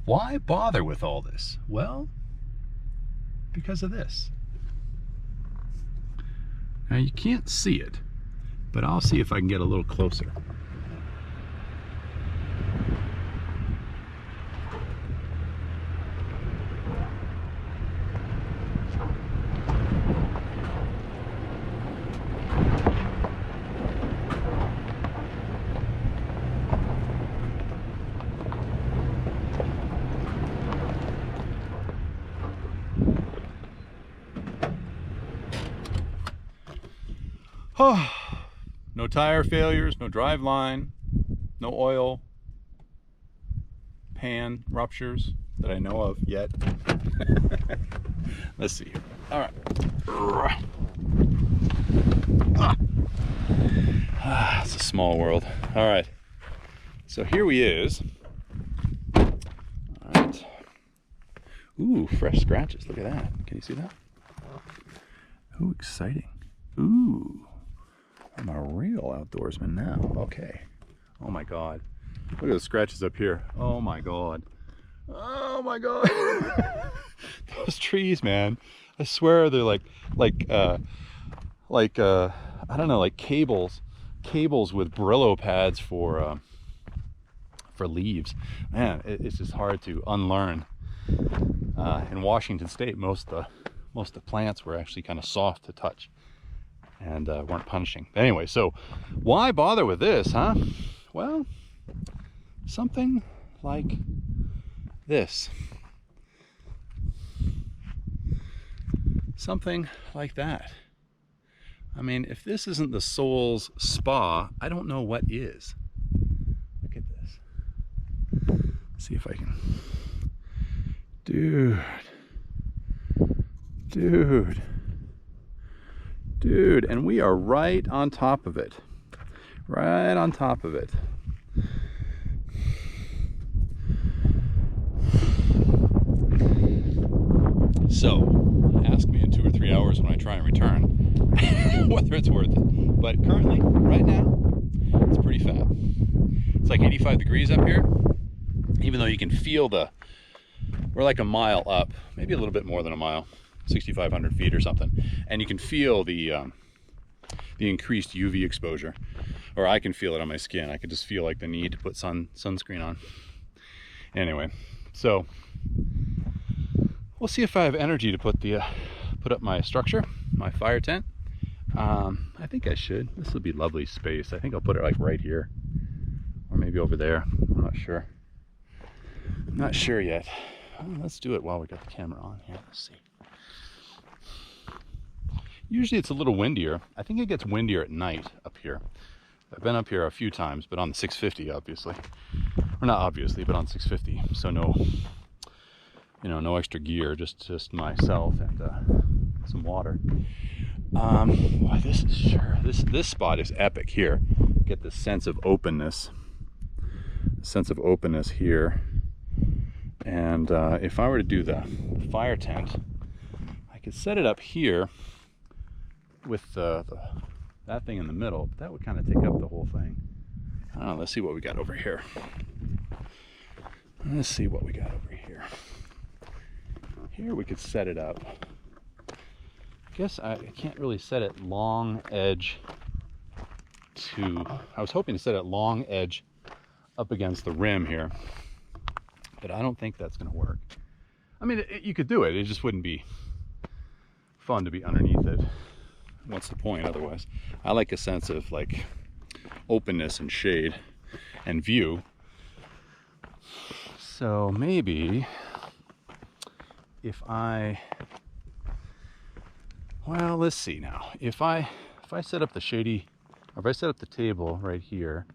Why bother with all this? Well, because of this. Now you can't see it, but I'll see if I can get a little closer. Oh, no tire failures, no drive line, no oil pan ruptures that I know of yet. Let's see here. All right. It's a small world. All right. So here we is. All right. Ooh, fresh scratches. Look at that. Can you see that? Ooh, exciting. Ooh. I'm a real outdoorsman now. Okay. Oh my God. Look at those scratches up here. Oh my God. Oh my God. Those trees, man. I swear they're like I don't know, like cables with Brillo pads for leaves. Man, it's just hard to unlearn. In Washington State, most of the plants were actually kind of soft to touch and weren't punishing. Anyway, so why bother with this, huh? Well, something like this. Something like that. I mean, if this isn't the soul's spa, I don't know what is. Look at this. Let's see if I can. Dude, and we are right on top of it. Right on top of it. So, ask me in 2 or 3 hours when I try and return whether it's worth it. But currently, right now, it's pretty fat. It's like 85 degrees up here, even though you can feel we're like a mile up, maybe a little bit more than a mile, 6,500 feet or something, and you can feel the increased UV exposure, or I can feel it on my skin. I can just feel like the need to put sunscreen on. Anyway, so we'll see if I have energy to put up my structure, my fire tent. I think I should. This will be lovely space. I think I'll put it like right here, or maybe over there. I'm not sure. I'm not sure yet. Let's do it while we got the camera on here. Let's see. Usually it's a little windier. I think it gets windier at night up here. I've been up here a few times, but on the 650, obviously. Or not obviously, but on 650. So no, no extra gear, just myself and some water. Boy, this spot is epic here. Get this sense of openness. Here. And if I were to do the fire tent, I could set it up here with that thing in the middle. But that would kind of take up the whole thing. I don't know. Let's see what we got over here. Here we could set it up. I guess I can't really set it long edge I was hoping to set it long edge up against the rim here, but I don't think that's going to work. I mean, you could do it. It just wouldn't be fun to be underneath it. What's the point otherwise? I like a sense of like openness and shade and view. So maybe well, let's see now. If I set up the shady, or if I set up the table right here,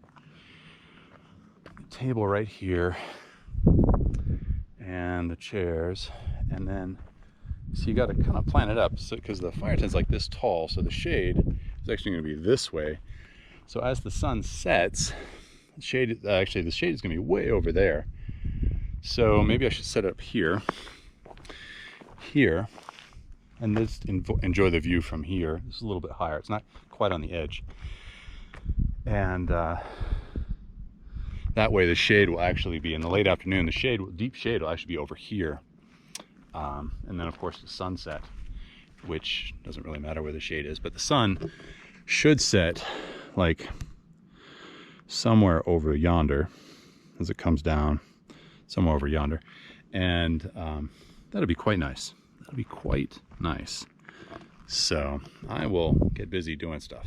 and the chairs, and then, so you got to kind of plan it up, so because the fire tent's like this tall, so the shade is actually going to be this way. So as the sun sets, the shade is going to be way over there. So maybe I should set it up here, and just enjoy the view from here. This is a little bit higher. It's not quite on the edge. And That way the shade will actually be in the late afternoon. The shade, deep shade, will actually be over here. And then of course the sunset, which doesn't really matter where the shade is, but the sun should set like somewhere over yonder as it comes down, somewhere over yonder. And that'll be quite nice. That'll be quite nice. So I will get busy doing stuff.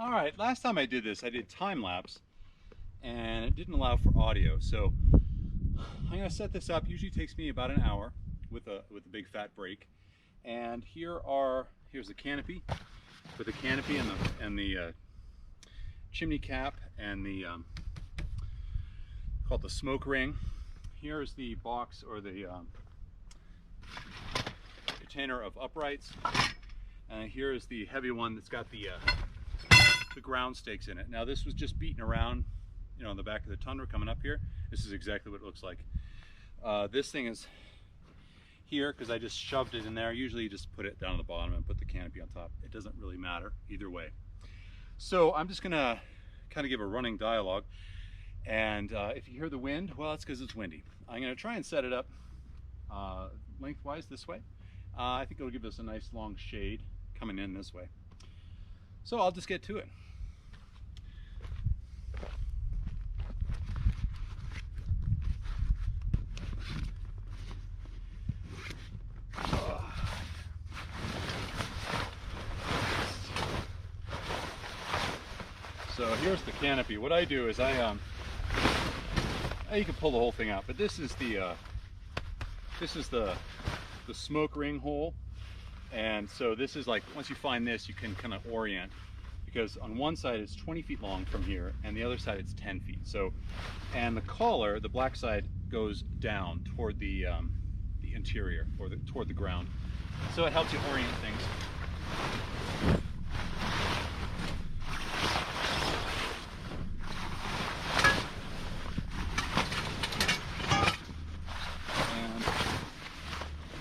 All right, last time I did this, I did time lapse, and it didn't allow for audio. So I'm gonna set this up. Usually takes me about an hour with a big fat break. And here's the canopy, with the canopy and the chimney cap and the called the smoke ring. Here's the box or the container of uprights, and here's the heavy one that's got the ground stakes in it. Now this was just beaten around, you know, on the back of the Tundra coming up here. This is exactly what it looks like. This thing is here because I just shoved it in there. Usually you just put it down on the bottom and put the canopy on top. It doesn't really matter either way. So I'm just gonna kind of give a running dialogue, and if you hear the wind, well, it's because it's windy. I'm gonna try and set it up lengthwise this way. I think it'll give us a nice long shade coming in this way. So I'll just get to it. So here's the canopy. What I do is you can pull the whole thing out, but this is the smoke ring hole. And so this is like, once you find this, you can kind of orient, because on one side it's 20 feet long from here, and the other side it's 10 feet. So, and the collar, the black side, goes down toward the interior, or toward the ground. So it helps you orient things.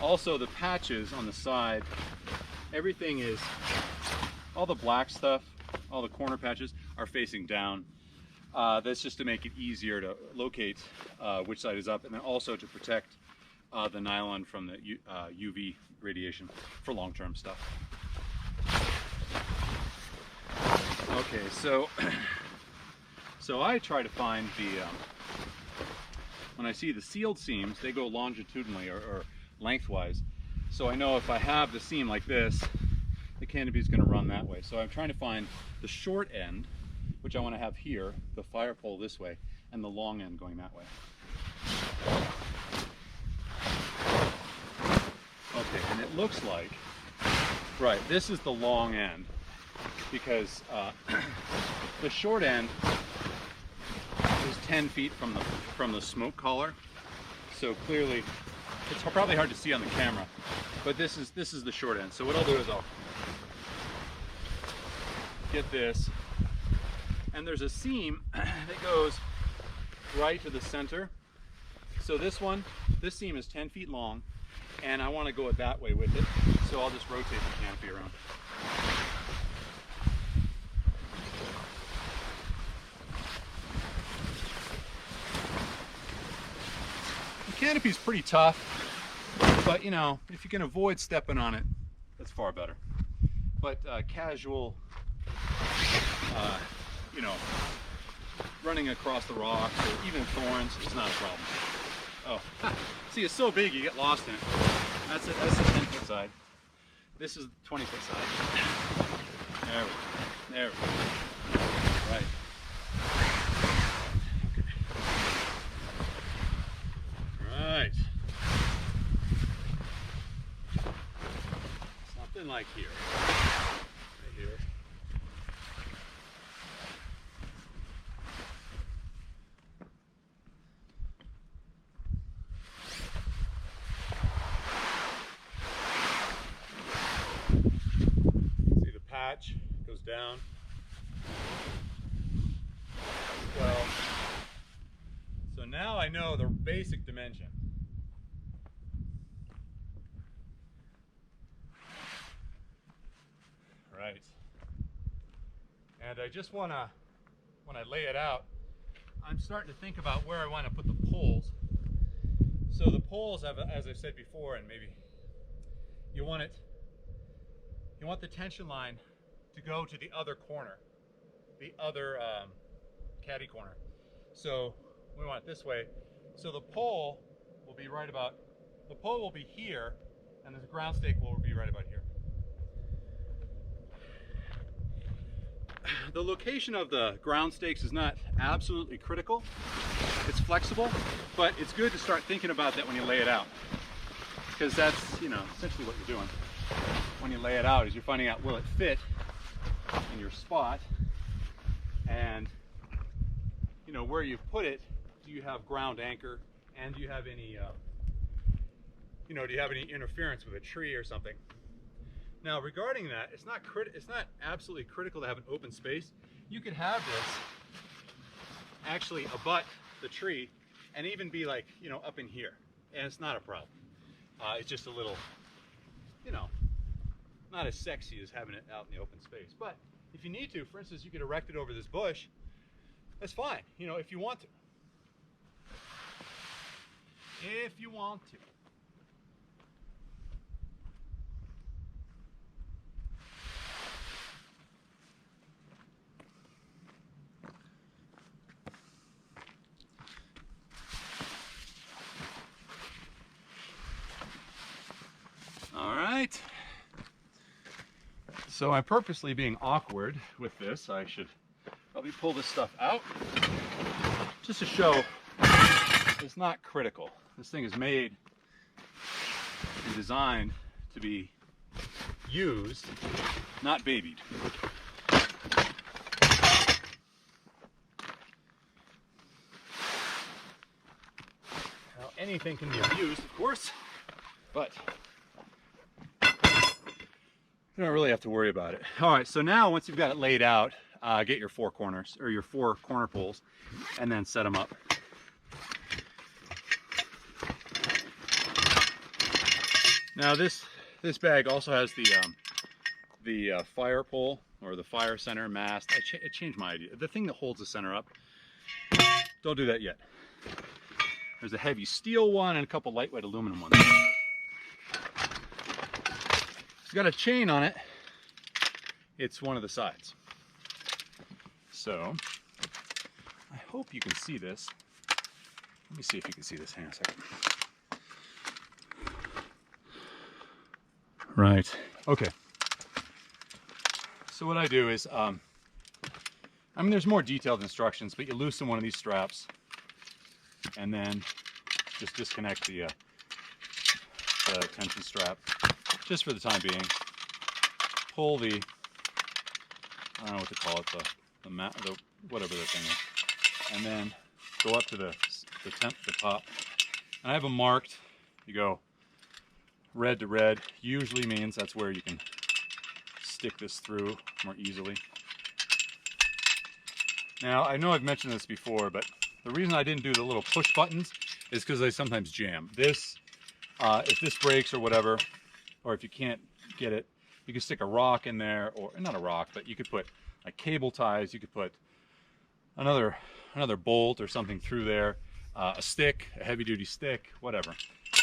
Also the patches on the side, everything is, all the black stuff, all the corner patches are facing down. That's just to make it easier to locate which side is up, and then also to protect the nylon from the UV radiation for long-term stuff. Okay, so I try to find the, when I see the sealed seams, they go longitudinally or lengthwise. So I know if I have the seam like this, the canopy is going to run that way. So I'm trying to find the short end, which I want to have here, the fire pole this way, and the long end going that way. Okay, and it looks like, right, this is the long end, because the short end is 10 feet from the smoke collar. So clearly, it's probably hard to see on the camera, but this is the short end. So what I'll do is I'll get this, and there's a seam that goes right to the center. So this seam is 10 feet long, and I want to go it that way with it. So I'll just rotate the canopy around. The canopy's pretty tough, but you know, if you can avoid stepping on it, that's far better. But casual, you know, running across the rocks or even thorns is not a problem. Oh, see, it's so big you get lost in it. That's the 10-foot side. This is the 20-foot side. There we go. Right. Right. Something like here. Right here. See the patch goes down. Well, so now I know the basic dimension. right. And I just want to, when I lay it out, I'm starting to think about where I want to put the poles. So the poles, as I've said before, and maybe you want the tension line to go to the other corner, the other caddy corner. So we want it this way. So the pole will be here, and the ground stake will be right about here. The location of the ground stakes is not absolutely critical. It's flexible, but it's good to start thinking about that when you lay it out, because that's, essentially what you're doing when you lay it out, is you're finding out, will it fit in your spot, and where you put it, do you have ground anchor, and do you have any do you have any interference with a tree or something? Now, regarding that, it's not absolutely critical to have an open space. You could have this actually abut the tree and even be like, up in here, and it's not a problem. It's just a little, not as sexy as having it out in the open space. But if you need to, for instance, you could erect it over this bush. That's fine, if you want to. If you want to. All right. So I'm purposely being awkward with this. I should probably pull this stuff out just to show it's not critical. This thing is made and designed to be used, not babied. Now, anything can be abused, of course, but you don't really have to worry about it. All right, so now once you've got it laid out, get your four corners, or your four corner poles, and then set them up. Now this bag also has the fire pole, or the fire center mast. I changed my idea. The thing that holds the center up. Don't do that yet. There's a heavy steel one and a couple lightweight aluminum ones. It's got a chain on it. It's one of the sides. So I hope you can see this. Let me see if you can see this. Hang on a second. Right. Okay. So what I do is, there's more detailed instructions, but you loosen one of these straps and then just disconnect the tension strap. Just for the time being, pull the, I don't know what to call it, the whatever the thing is, and then go up to the top. And I have them marked. You go red to red. Usually means that's where you can stick this through more easily. Now, I know I've mentioned this before, but the reason I didn't do the little push buttons is because they sometimes jam. This, if this breaks or whatever, or if you can't get it, you can stick a rock in there, or not a rock, but you could put like cable ties, you could put another bolt or something through there, a stick, a heavy duty stick, whatever.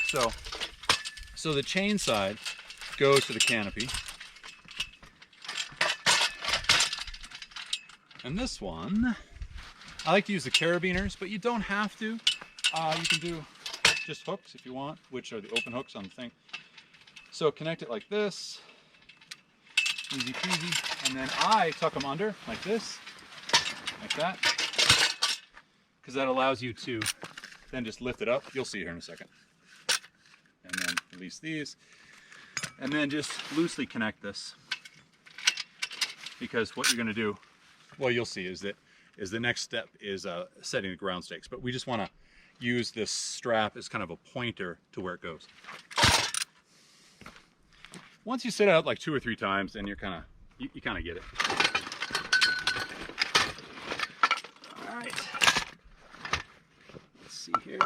So the chain side goes to the canopy. And this one, I like to use the carabiners, but you don't have to. You can do just hooks if you want, which are the open hooks on the thing. So connect it like this, easy peasy, and then I tuck them under like this, like that, because that allows you to then just lift it up. You'll see here in a second. And then release these, and then just loosely connect this, because what you're going to do, well, you'll see, is the next step is setting the ground stakes, but we just want to use this strap as kind of a pointer to where it goes. Once you set it out like 2 or 3 times, then you're you kind of get it. All right. Let's see here.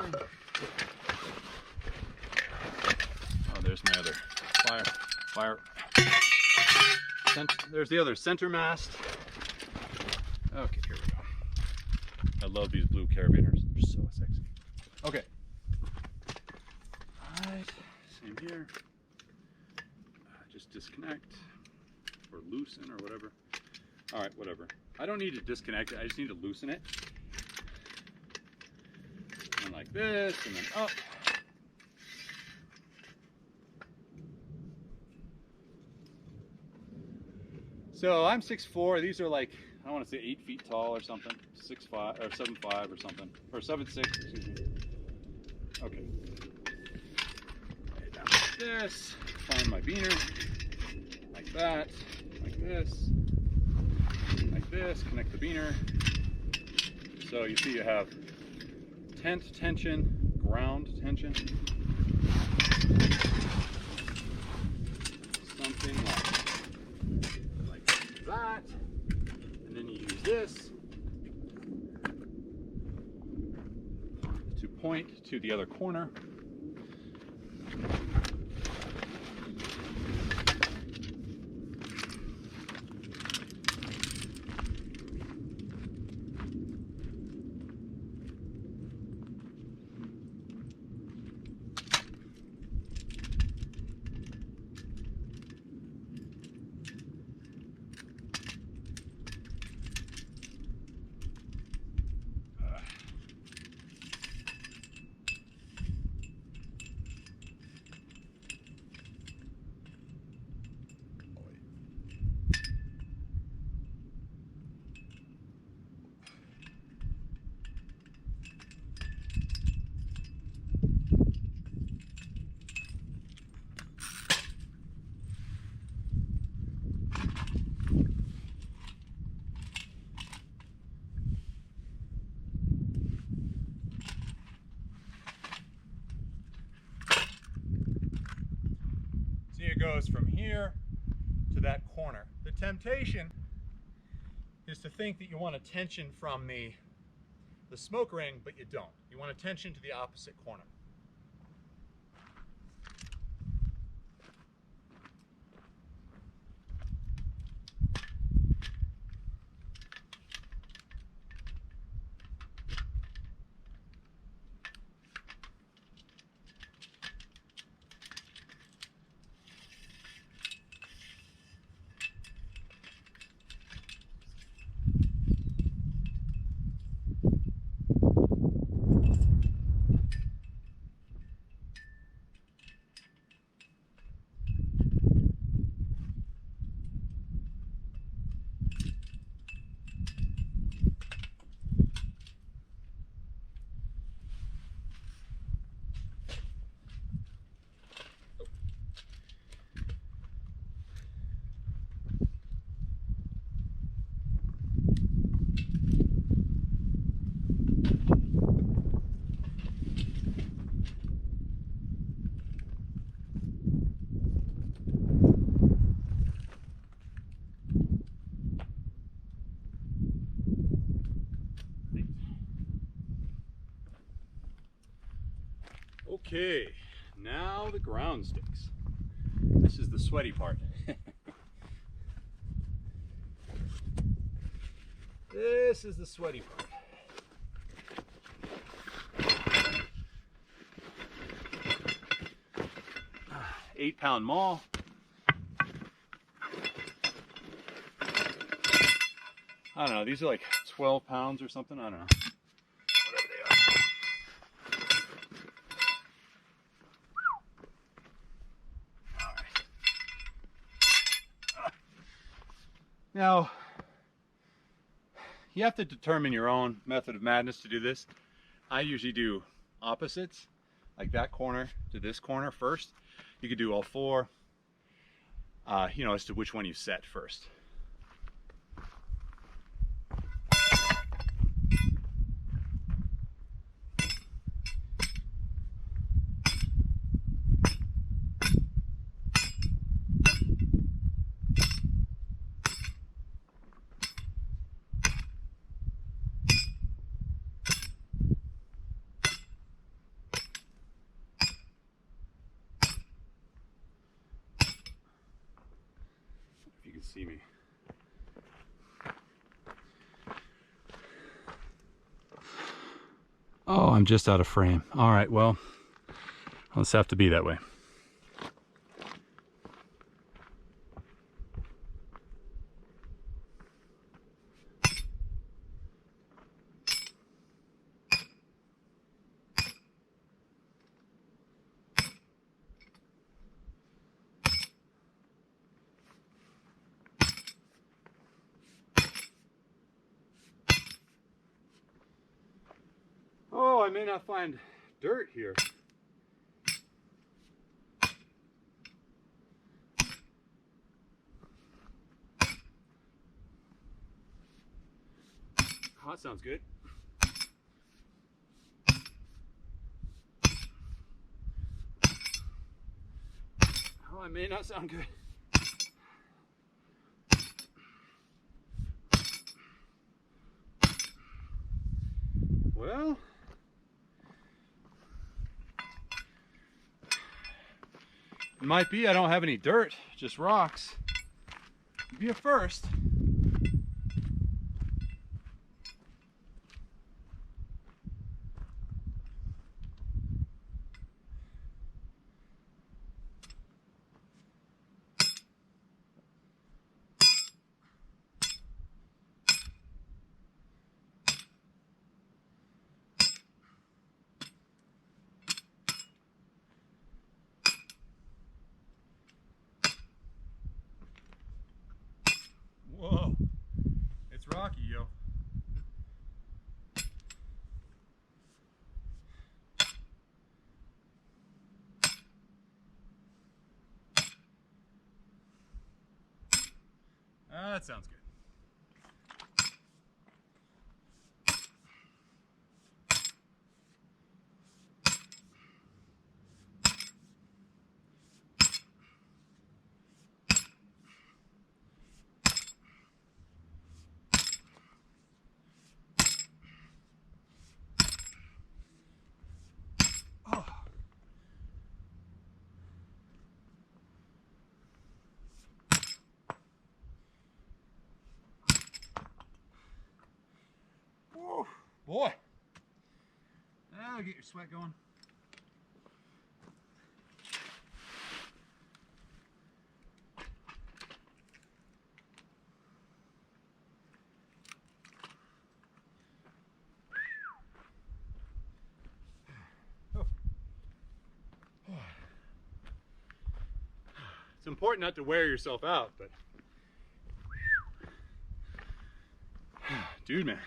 Oh, there's my other fire. There's the other center mast. Okay, here we go. I love these blue carabiners. They're so sexy. Okay. All right, same here. Just disconnect or loosen or whatever. All right, whatever. I don't need to disconnect it. I just need to loosen it. And like this, and then up. So I'm 6'4". These are like, I want to say 8 feet tall or something. 6'5" or 7'5" or something. Or 7'6", excuse me. Okay. Lay it down like this. Find my beaner. Like that. Like this. Like this. Connect the beaner. So you see you have tent tension, ground tension. Something like that. And then you use this to point to the other corner. See, it goes from here to that corner. The temptation is to think that you want a tension from the smoke ring, but you don't. You want a tension to the opposite corner. Okay, now the ground sticks. This is the sweaty part. This is the sweaty part. 8-pound maul. I don't know, these are like 12 pounds or something, I don't know. Whatever they are. Now, you have to determine your own method of madness to do this. I usually do opposites, like that corner to this corner first. You could do all four, you know, as to which one you set first. see me. Oh, I'm just out of frame. All right, well, I'll just have to be that way. Oh, I may not find dirt here. Oh, that sounds good. Oh, it may not sound good. Well, it might be I don't have any dirt, just rocks. It'd be a first. Whoa, it's rocky, yo. That sounds good. Woo, boy, that'll get your sweat going. It's important not to wear yourself out, but dude, man.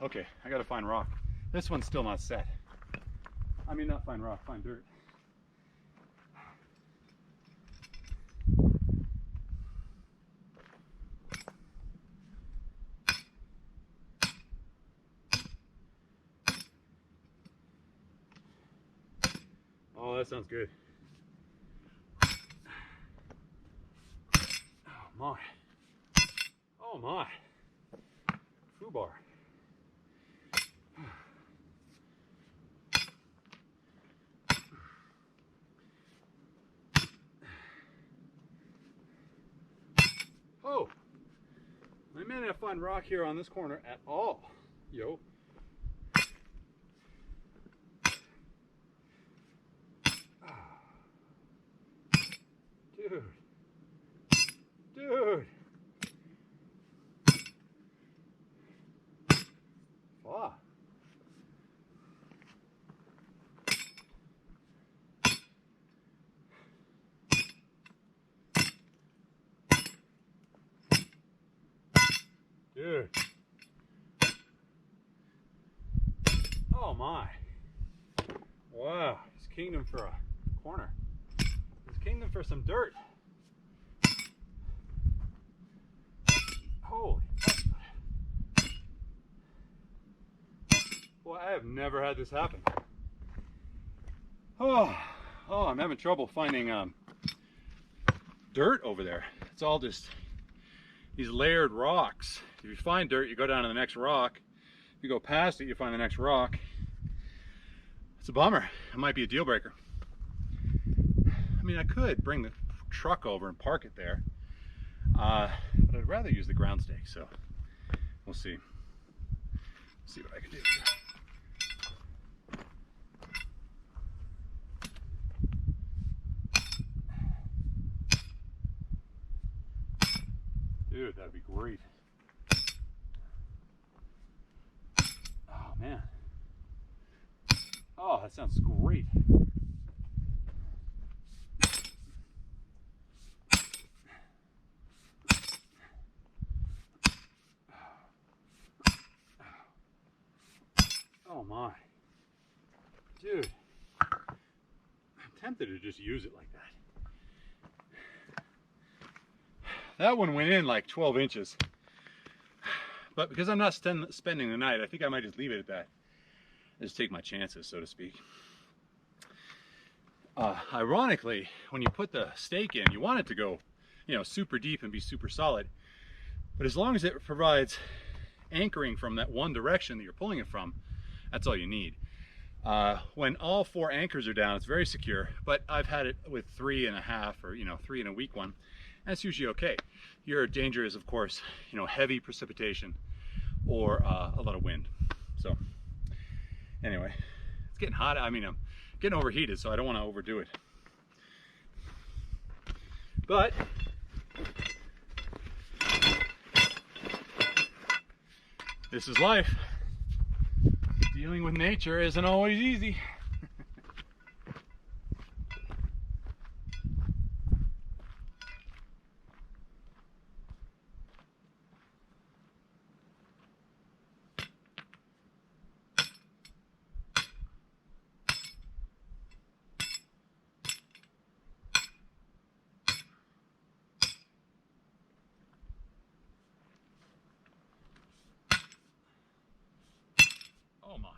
Okay, I gotta find rock. This one's still not set. I mean, not find rock, find dirt. Oh, that sounds good. Oh my. Oh my. Foobar. Oh, I may not find rock here on this corner at all, yo. Dude. Dude. Fuck. Dude. Oh my. Wow. It's kingdom for a corner. It's kingdom for some dirt. Holy. Boy, I have never had this happen. Oh, I'm having trouble finding dirt over there. It's all just these layered rocks. If you find dirt, you go down to the next rock. If you go past it, you find the next rock. It's a bummer. It might be a deal breaker. I mean, I could bring the truck over and park it there. But I'd rather use the ground stake, so we'll see. See what I can do. Dude, that'd be great. Oh man. Oh, that sounds great. Oh my. Dude. I'm tempted to just use it like that. That one went in like 12 inches. But because I'm not spending the night, I think I might just leave it at that. Just take my chances, so to speak. Ironically, when you put the stake in, you want it to go, you know, super deep and be super solid. But as long as it provides anchoring from that one direction that you're pulling it from, that's all you need. When all 4 anchors are down, it's very secure, but I've had it with 3.5 or, you know, 3 and a weak one. That's usually okay. Your danger is, of course, you know, heavy precipitation or a lot of wind. So anyway, it's getting hot. I mean, I'm getting overheated, so I don't want to overdo it. But this is life. Dealing with nature isn't always easy. Oh my.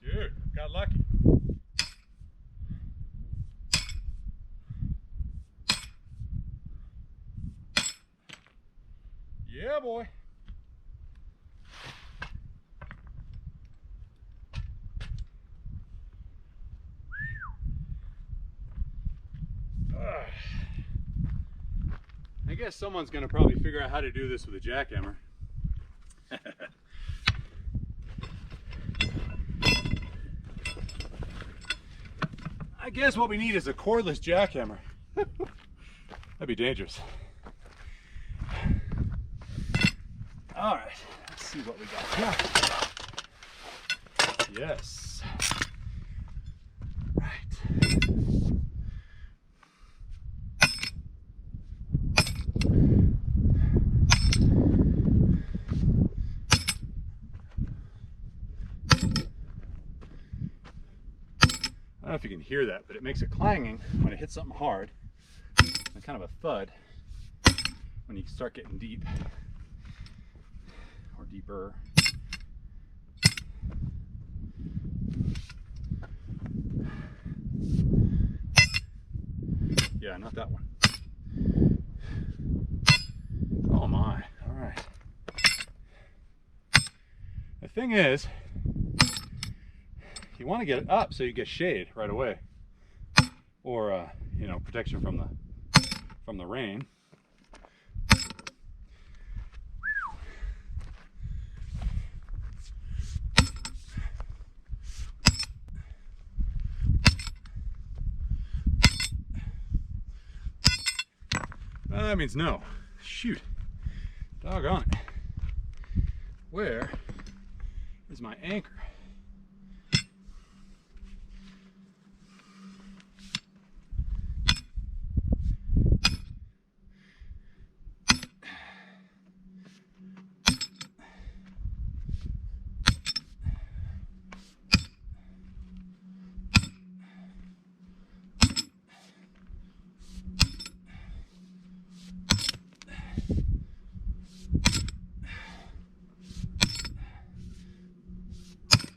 Dude, got lucky. Yeah, boy. I guess someone's gonna probably figure out how to do this with a jackhammer. I guess what we need is a cordless jackhammer. That'd be dangerous. All right, let's see what we got here. Yes. Right. I don't know if you can hear that, but it makes a clanging when it hits something hard, and kind of a thud when you start getting deep or deeper. Yeah, not that one. Oh my, all right. The thing is, you want to get it up so you get shade right away, or you know, protection from the rain. Well, that means no. Shoot, doggone it. Where is my anchor?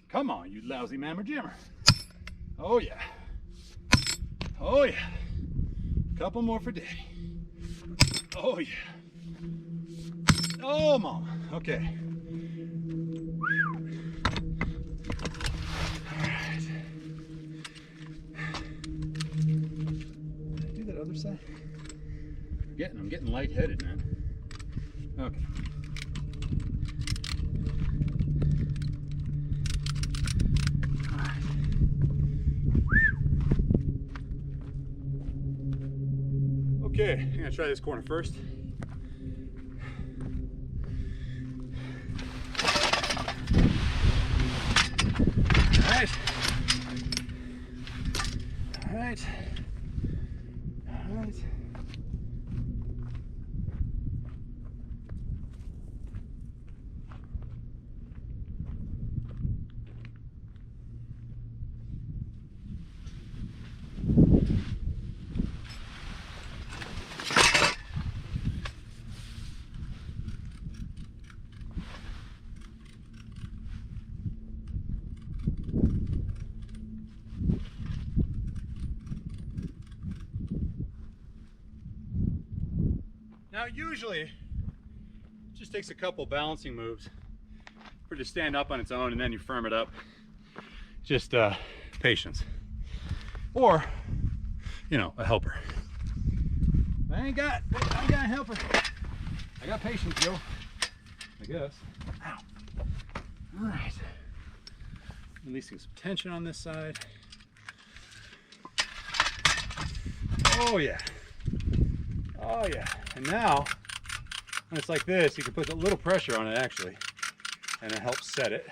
Come on, you lousy mammer jammer. Oh yeah. Oh yeah. Couple more for daddy. Oh yeah. Oh, Mom. Okay. All right. Did I do that other side? I'm getting lightheaded, man. Okay. All right. Okay, I'm gonna try this corner first. All right. All right. All right. Now usually it just takes a couple balancing moves for it to stand up on its own, and then you firm it up. Just patience. Or, you know, a helper. I ain't got a helper. I got patience, Joe. I guess. Ow. All right. Releasing some tension on this side. Oh yeah. Oh yeah. And now, when it's like this, you can put a little pressure on it actually, and it helps set it.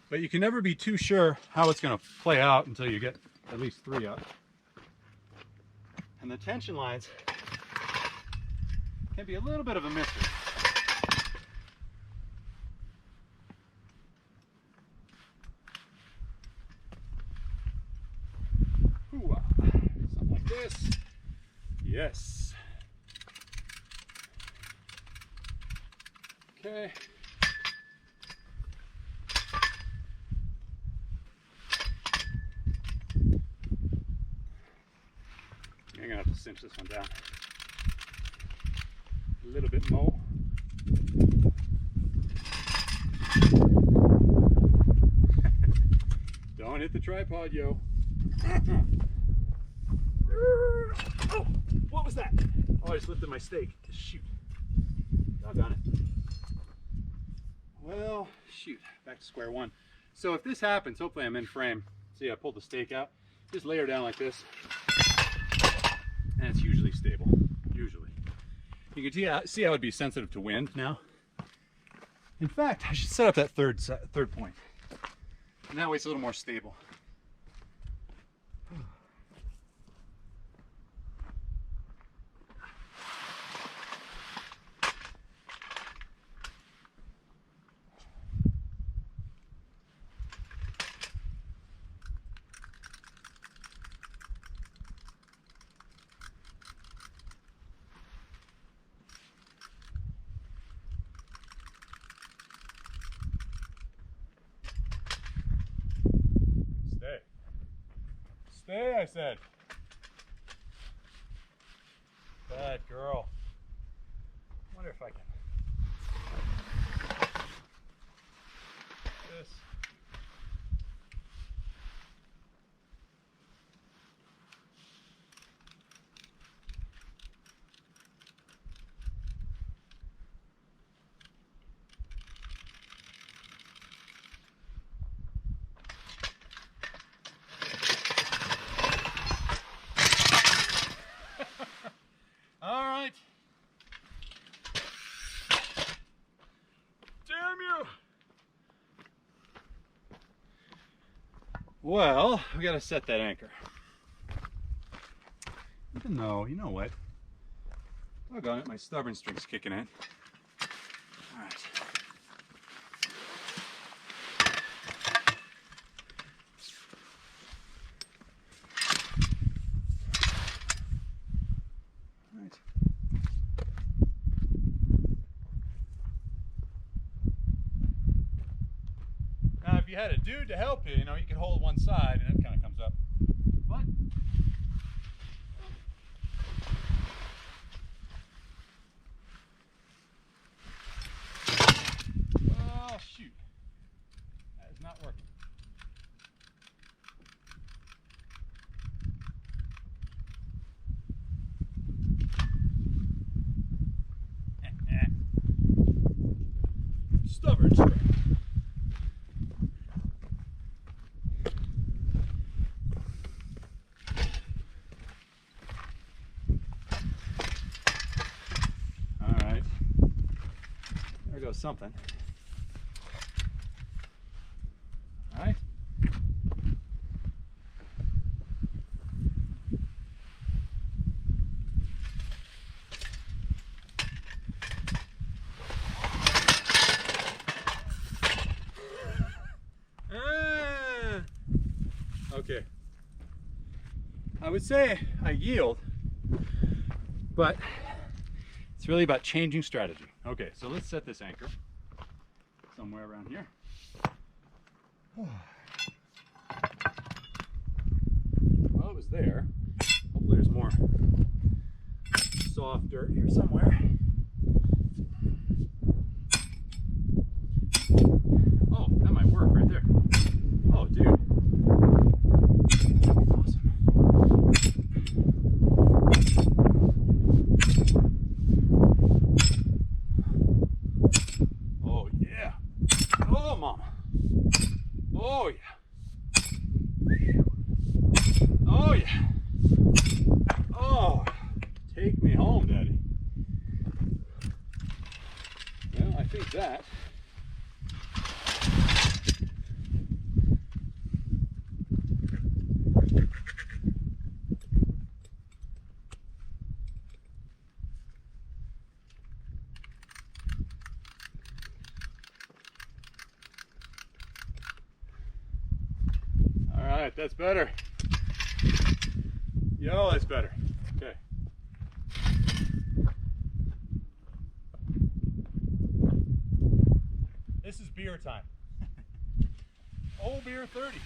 But you can never be too sure how it's going to play out until you get at least 3 up. And the tension lines can be a little bit of a mystery. Something like this. Yes. Okay. I'm gonna have to cinch this one down a little bit more. Don't hit the tripod, yo. Oh, what was that? Oh, I just lifted my stake. Shoot. Doggone it. Well, shoot. Back to square one. So if this happens, hopefully I'm in frame. See, I pulled the stake out. Just lay her down like this. And it's usually stable. Usually. You can see how it'd be sensitive to wind now. In fact, I should set up that third point. And that way it's a little more stable. Stay, I said. Bad girl. I wonder if I can. This. Well, we gotta set that anchor. Even though, you know what? Doggone it, my stubborn string's kicking in. Alright. Alright. Now, if you had a dude to help you, you know, you could hold one side and it kind of comes up. But stubborn strap. All right, there goes something. All right. Okay. I would say I yield, but it's really about changing strategy. Okay, so let's set this anchor somewhere around here. Well, it was there. Hopefully there's more soft dirt here somewhere. Oh, that might work right there. Oh, dude. Awesome. Oh, yeah. Oh, mama. Oh, yeah. Oh, yeah. Oh, take me home, Daddy. Well, I think that. All right, that's better. Yo, that's better. Okay. This is beer time. Old beer 30.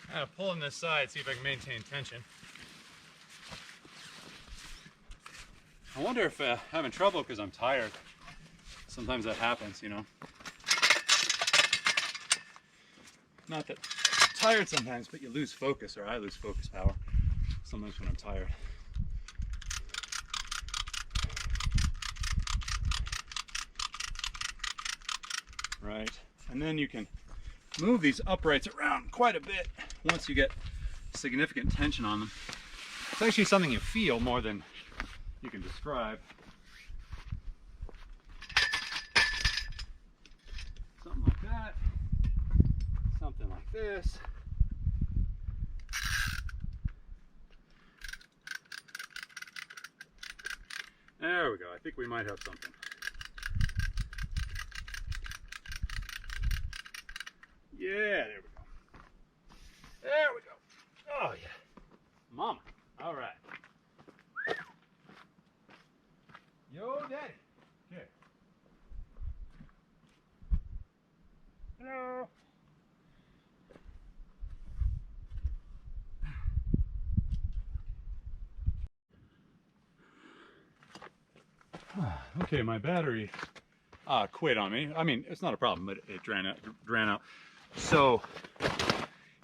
I'm gonna pull on this side, see if I can maintain tension. I wonder if I'm having trouble because I'm tired. Sometimes that happens, you know. Not that I'm tired sometimes, but you lose focus, or I lose focus power sometimes when I'm tired. Right, and then you can move these uprights around quite a bit once you get significant tension on them. It's actually something you feel more than you can describe. Something like that. Something like this. There we go. I think we might have something. Yeah, there we go. There we go. Oh, yeah. Mama. All right. Yo, Daddy. Okay. Hello. Okay, my battery quit on me. I mean, it's not a problem, but it ran out. So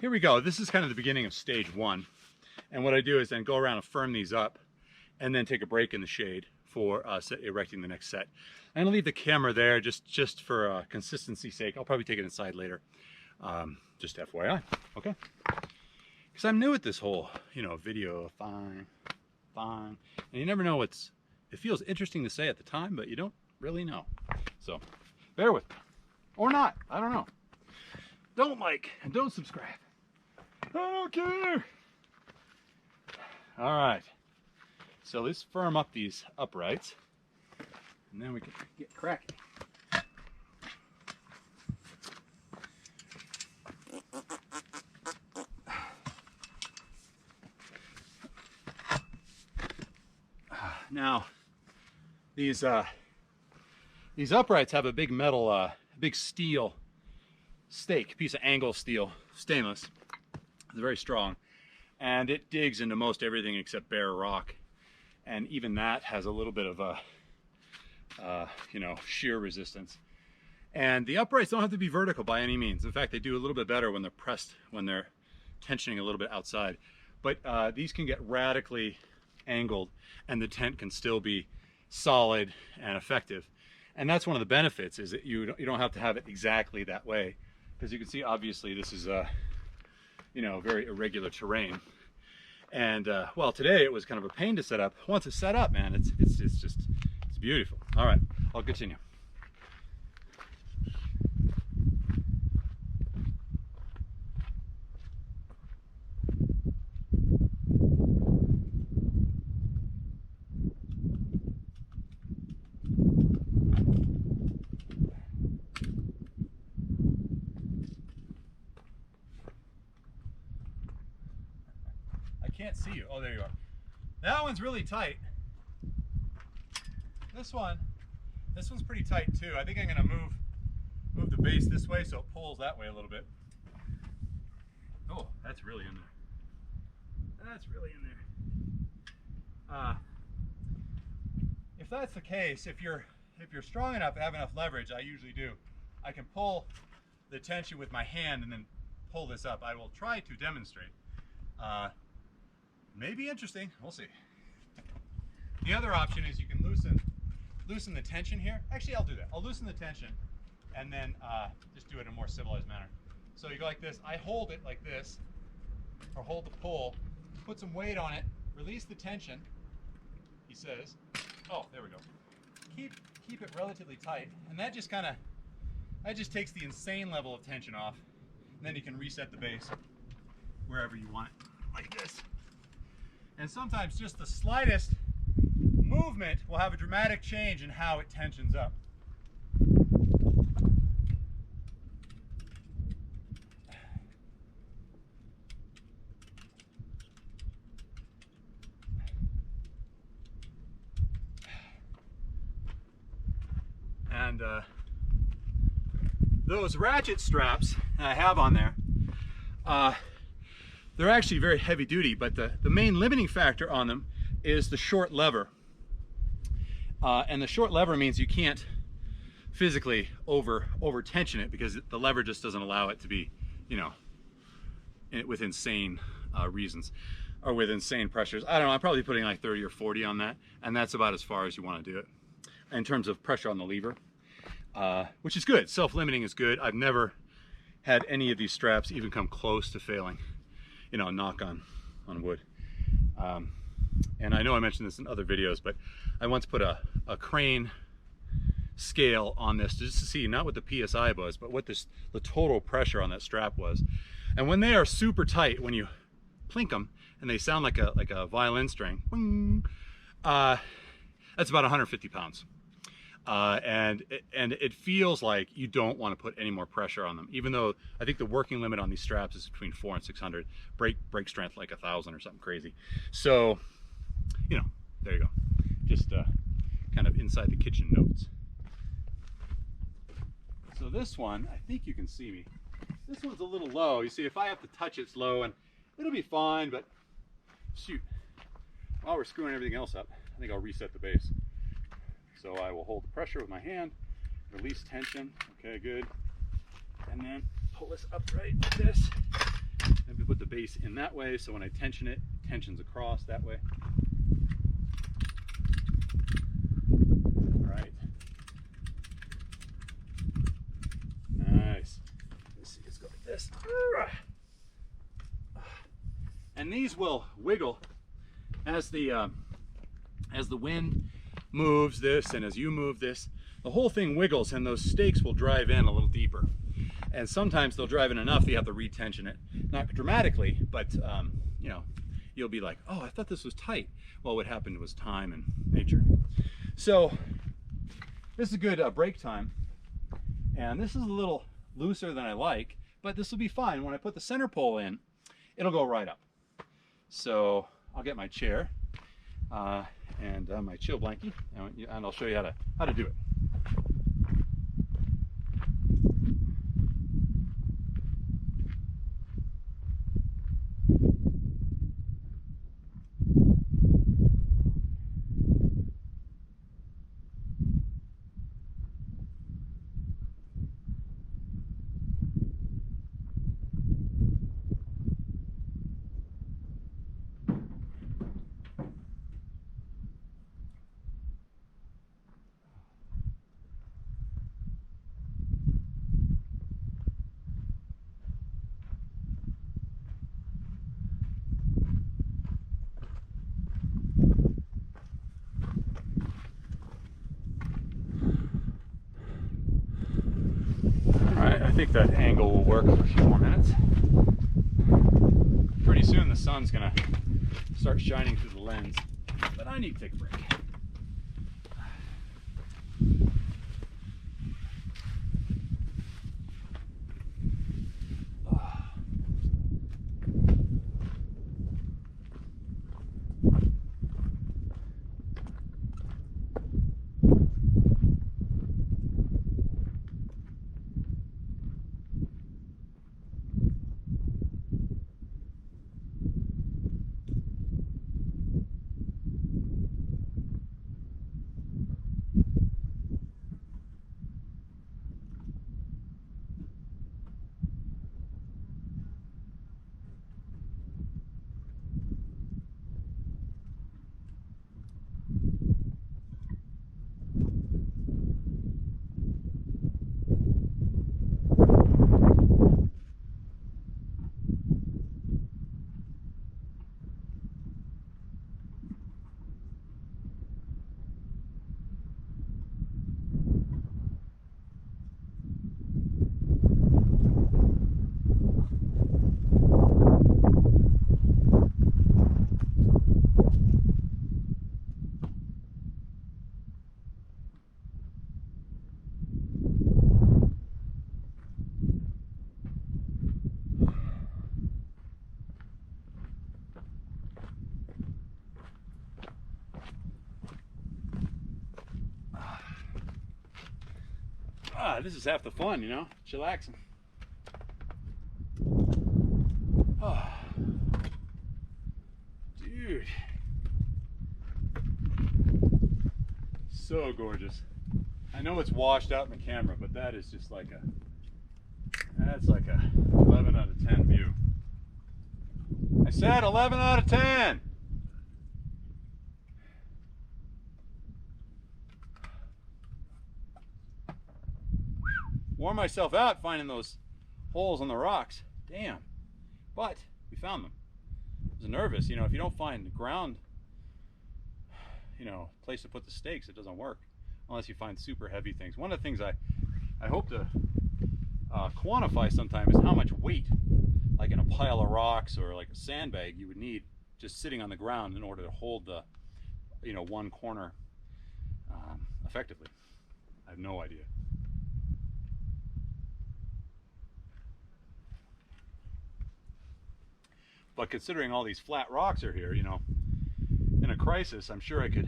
here we go. This is kind of the beginning of stage one. And what I do is then go around and firm these up and then take a break in the shade for erecting the next set. I'm gonna leave the camera there just for consistency's sake. I'll probably take it inside later. Just FYI, okay? Because I'm new at this whole, you know, video fine. And you never know it feels interesting to say at the time, but you don't really know. So bear with me. Or not, I don't know. Don't like and don't subscribe. I don't care. All right. So let's firm up these uprights, and then we can get cracking. Now, these uprights have a big metal, big steel stake, piece of angle steel, stainless. It's very strong, and it digs into most everything except bare rock, and even that has a little bit of a, you know, shear resistance. And the uprights don't have to be vertical by any means. In fact, they do a little bit better when they're pressed, when they're tensioning a little bit outside. But these can get radically angled, and the tent can still be solid and effective. And that's one of the benefits, is that you don't have to have it exactly that way, because you can see obviously this is you know, very irregular terrain. And well, today it was kind of a pain to set up. Once it's set up, man, it's beautiful. All right, I'll continue. Can't see you. Oh, there you are. That one's really tight. This one's pretty tight too. I think I'm gonna move the base this way so it pulls that way a little bit. Oh, that's really in there. That's really in there. If that's the case, if you're strong enough and have enough leverage, I usually do, I can pull the tension with my hand and then pull this up. I will try to demonstrate. May be interesting, we'll see. The other option is you can loosen the tension here. Actually, I'll do that. I'll loosen the tension and then just do it in a more civilized manner. So you go like this. I hold it like this, or hold the pole, put some weight on it, release the tension, he says. Oh, there we go. Keep it relatively tight, and that just takes the insane level of tension off, and then you can reset the base wherever you want it, like this. And sometimes just the slightest movement will have a dramatic change in how it tensions up. And those ratchet straps I have on there, they're actually very heavy duty, but the main limiting factor on them is the short lever. And the short lever means you can't physically over tension it, because the lever just doesn't allow it to be, you know, with insane reasons, or with insane pressures. I don't know, I'm probably putting like 30 or 40 on that, and that's about as far as you want to do it in terms of pressure on the lever, which is good. Self-limiting is good. I've never had any of these straps even come close to failing. You know, knock on wood. And I know I mentioned this in other videos, but I once put a crane scale on this just to see not what the PSI was, but what the total pressure on that strap was. And when they are super tight, when you plink them and they sound like a violin string, that's about 150 pounds. And it feels like you don't want to put any more pressure on them, even though I think the working limit on these straps is between 400 and 600, break strength like 1,000 or something crazy. So, you know, there you go. Just kind of inside the kitchen notes. So this one, I think you can see me. This one's a little low. You see, if I have to touch it, it's low, and it'll be fine, but shoot, while we're screwing everything else up, I think I'll reset the base. So I will hold the pressure with my hand, release tension, okay, good. And then pull this up right like this. And we put the base in that way, so when I tension it, tension's across that way. All right. Nice. Let's see, let's go like this. And these will wiggle as the wind moves this, and as you move this, the whole thing wiggles, and those stakes will drive in a little deeper. And sometimes they'll drive in enough that you have to retension it. Not dramatically, but you know, you'll be like, oh, I thought this was tight. Well, what happened was time and nature. So this is a good break time. And this is a little looser than I like, but this will be fine. When I put the center pole in, it'll go right up. So I'll get my chair and my chill blankie, and I'll show you how to do it. I think that angle will work for a few more minutes. Pretty soon the sun's gonna start shining through the lens, but I need to take a break. This is half the fun, you know, chillaxing. Oh, dude, so gorgeous. I know it's washed out in the camera, but that is just like that's like a 11 out of 10 view. I said 11 out of 10. Wore myself out finding those holes in the rocks. Damn. But we found them. I was nervous, you know, if you don't find the ground, you know, place to put the stakes, it doesn't work unless you find super heavy things. One of the things I hope to quantify sometime is how much weight, like in a pile of rocks or like a sandbag, you would need just sitting on the ground in order to hold the, you know, one corner effectively. I have no idea. But considering all these flat rocks are here, you know, in a crisis, I'm sure I could,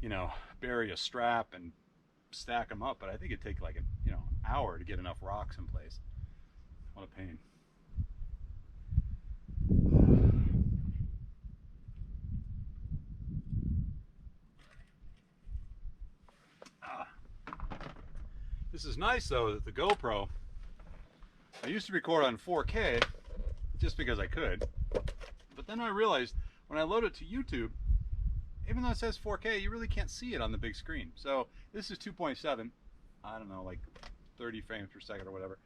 you know, bury a strap and stack them up. But I think it'd take like an hour to get enough rocks in place. What a pain. This is nice though, that the GoPro, I used to record on 4K just because I could, but then I realized when I load it to YouTube, even though it says 4K, you really can't see it on the big screen. So this is 2.7, I don't know, like 30 frames per second or whatever,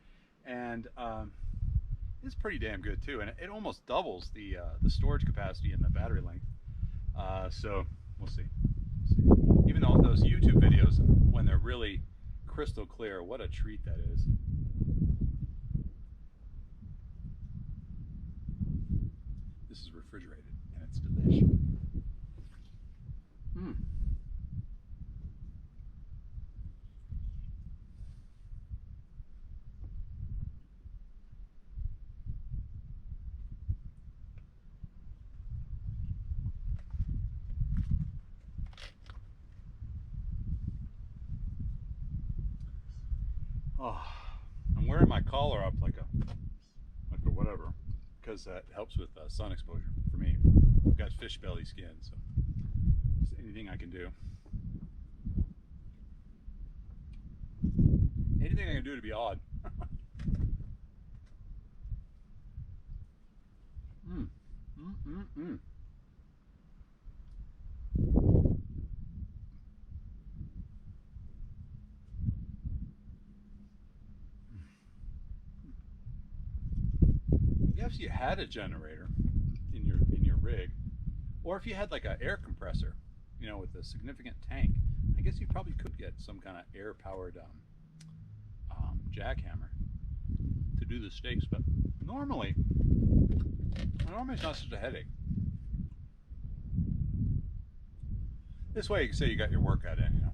and it's pretty damn good too, and it almost doubles the storage capacity and the battery length. So we'll see. Even though those YouTube videos, when they're really crystal clear, what a treat that is. This is refrigerated and it's delicious. Mm. Oh, I'm wearing my collar up like a whatever, because that helps with sun exposure for me. I've got fish belly skin, so just anything I can do. Anything I can do to be odd. Mm. Mm, mm, mm. If you had a generator in your rig, or if you had like an air compressor, you know, with a significant tank, I guess you probably could get some kind of air-powered jackhammer to do the steaks. But normally it's not such a headache. This way, you can say you got your workout in, you know.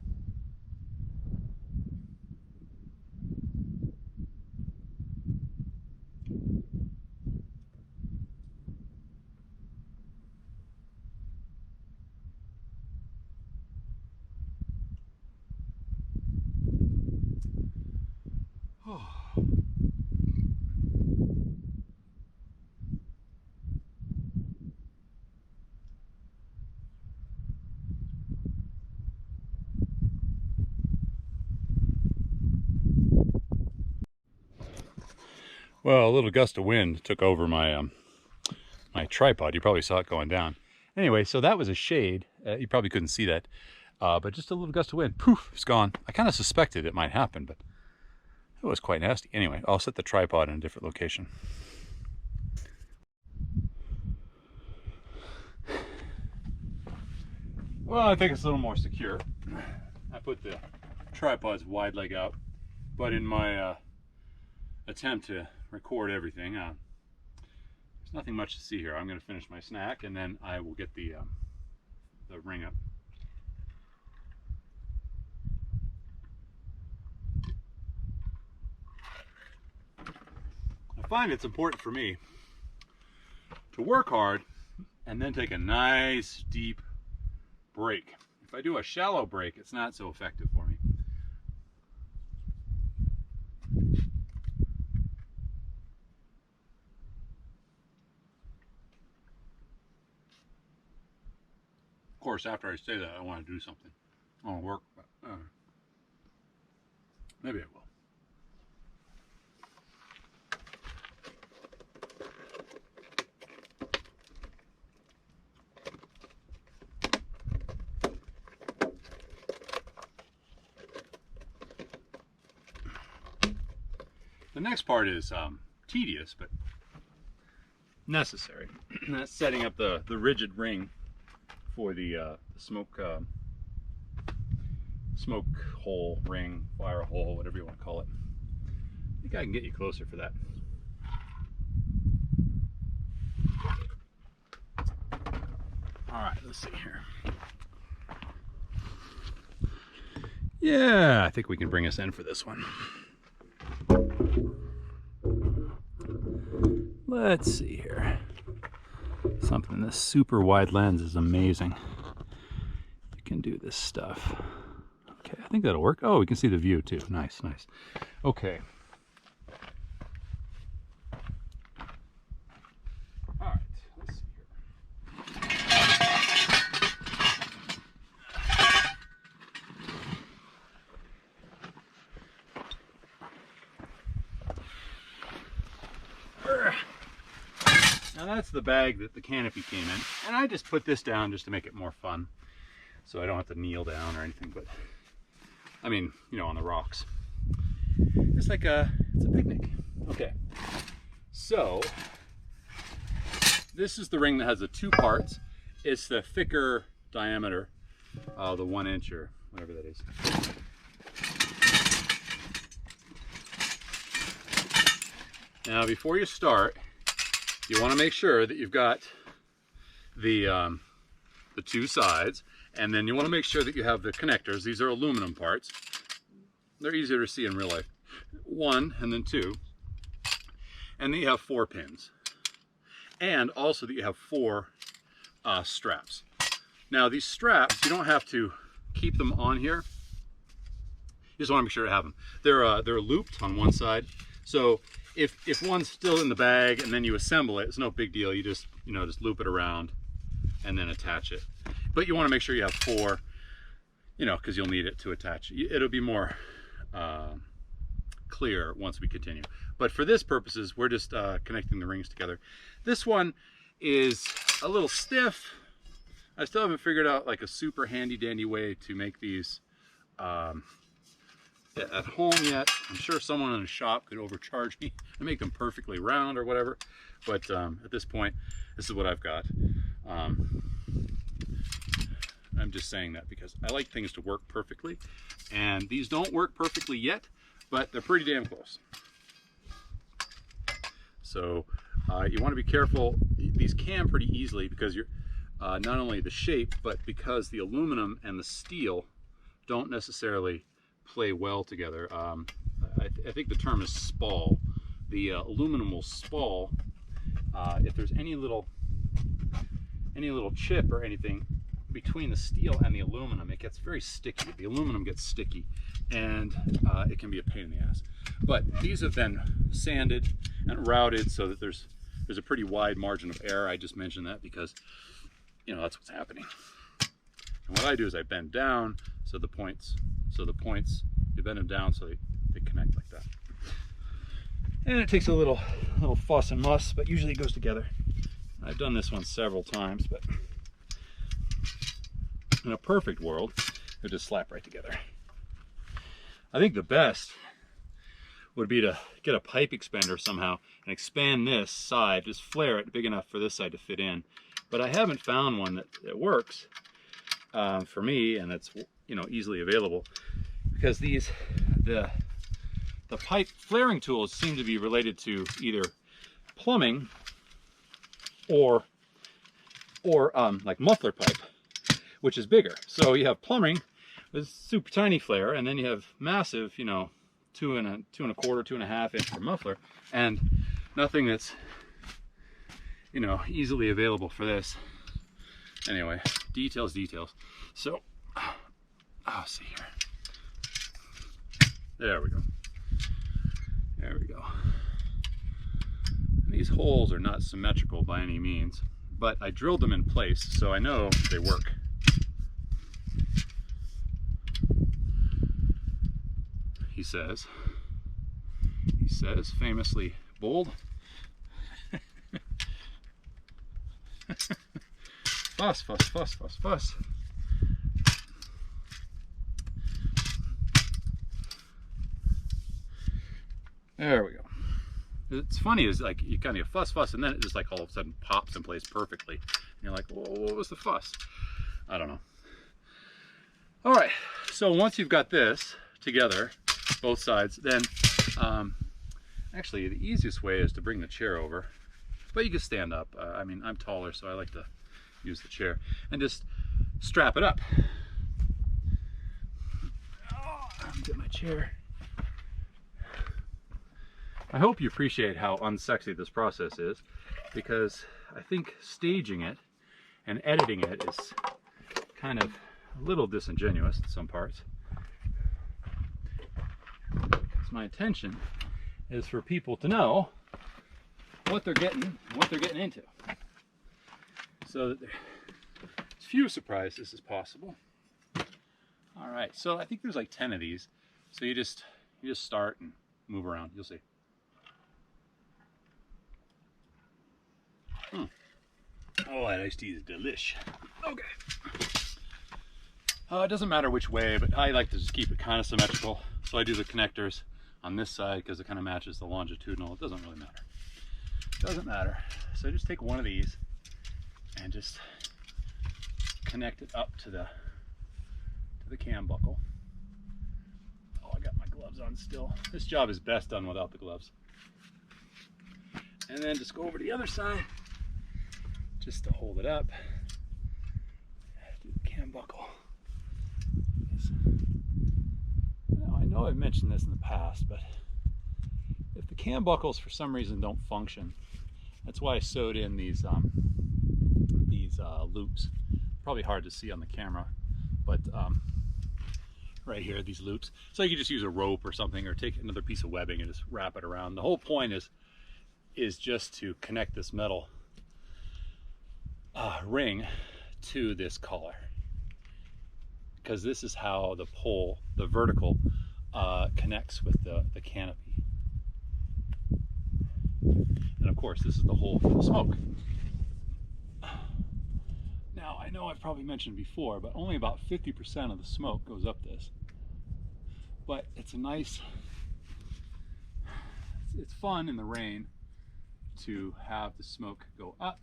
Well, a little gust of wind took over my my tripod. You probably saw it going down. Anyway, so that was a shade. You probably couldn't see that, but just a little gust of wind. Poof, it's gone. I kind of suspected it might happen, but it was quite nasty. Anyway, I'll set the tripod in a different location. Well, I think it's a little more secure. I put the tripod's wide leg out, but in my attempt to record everything, there's nothing much to see here. I'm going to finish my snack and then I will get the ring up. I find it's important for me to work hard and then take a nice deep break. If I do a shallow break, it's not so effective for me. Of course, after I say that, I want to do something. I want to work, but maybe I will. The next part is tedious, but necessary. That's setting up the rigid ring for the smoke hole, ring, fire hole, whatever you want to call it. I think I can get you closer for that. All right, let's see here. Yeah, I think we can bring us in for this one. Let's see here. Something, this super wide lens is amazing. You can do this stuff. Okay, I think that'll work. Oh, we can see the view too. Nice, nice. Okay. All right, let's see here. Now that's the bag that the canopy came in, and I just put this down just to make it more fun, so I don't have to kneel down or anything. But I mean, you know, on the rocks. It's like it's a picnic. Okay, so this is the ring that has the two parts. It's the thicker diameter, the 1 inch or whatever that is. Now, before you start, you want to make sure that you've got the two sides, and then you want to make sure that you have the connectors. These are aluminum parts. They're easier to see in real life. 1 and then 2, and then you have 4 pins, and also that you have 4 straps. Now these straps, you don't have to keep them on here. You just want to make sure to have them. They're looped on one side, so if one's still in the bag and then you assemble it, it's no big deal. You just just loop it around and then attach it. But you want to make sure you have 4, because you'll need it to attach. It'll be more clear once we continue. But for this purposes, we're just connecting the rings together. This one is a little stiff. I still haven't figured out like a super handy dandy way to make these at home yet. I'm sure someone in a shop could overcharge me and make them perfectly round or whatever. But at this point, this is what I've got. I'm just saying that because I like things to work perfectly, and these don't work perfectly yet, but they're pretty damn close. So you want to be careful. These can pretty easily because you're not only the shape, but because the aluminum and the steel don't necessarily play well together. I think the term is spall. The aluminum will spall if there's any little chip or anything between the steel and the aluminum. It gets very sticky. The aluminum gets sticky, and it can be a pain in the ass. But these have been sanded and routed so that there's a pretty wide margin of error. I just mentioned that because that's what's happening. And what I do is I bend down so the points you bend them down so they connect like that. And it takes a little fuss and muss, but usually it goes together. I've done this one several times, but in a perfect world, they'll just slap right together. I think the best would be to get a pipe expander somehow and expand this side, just flare it big enough for this side to fit in. But I haven't found one that works for me and that's easily available, because the pipe flaring tools seem to be related to either plumbing or like muffler pipe, which is bigger. So you have plumbing with super tiny flare, and then you have massive, 2 1/4, 2.5 inch for muffler, and nothing that's easily available for this. Anyway, details. So I'll see here. There we go. And these holes are not symmetrical by any means, but I drilled them in place, so I know they work. He says famously bold. Fuss. There we go. It's funny is like you kind of fuss, and then it just like all of a sudden pops in place perfectly. And you're like, well, what was the fuss? I don't know. All right, so once you've got this together, both sides, then actually the easiest way is to bring the chair over, but you can stand up. I mean, I'm taller, so I like to use the chair and just strap it up. Get my chair. I hope you appreciate how unsexy this process is, because I think staging it and editing it is kind of a little disingenuous in some parts. Because my intention is for people to know what they're getting and what they're getting into, so that there's as few surprises as possible. All right, so I think there's like 10 of these. So you just start and move around. You'll see. Oh, that iced tea is delish. Okay. It doesn't matter which way, but I like to just keep it kind of symmetrical. So I do the connectors on this side because it kind of matches the longitudinal. It doesn't really matter. It doesn't matter. So I just take one of these and just connect it up to the cam buckle. Oh, I got my gloves on still. This job is best done without the gloves. And then just go over to the other side just to hold it up. cam buckle. Now, I know I've mentioned this in the past, but if the cam buckles for some reason don't function, that's why I sewed in these loops. Probably hard to see on the camera, but right here, these loops. So you can just use a rope or something, or take another piece of webbing and just wrap it around. The whole point is just to connect this metal ring to this collar, because this is how the pole, the vertical, connects with the canopy. And of course, this is the hole for the smoke. Now, I know I've probably mentioned before, but only about 50% of the smoke goes up this. But it's a nice, it's fun in the rain to have the smoke go up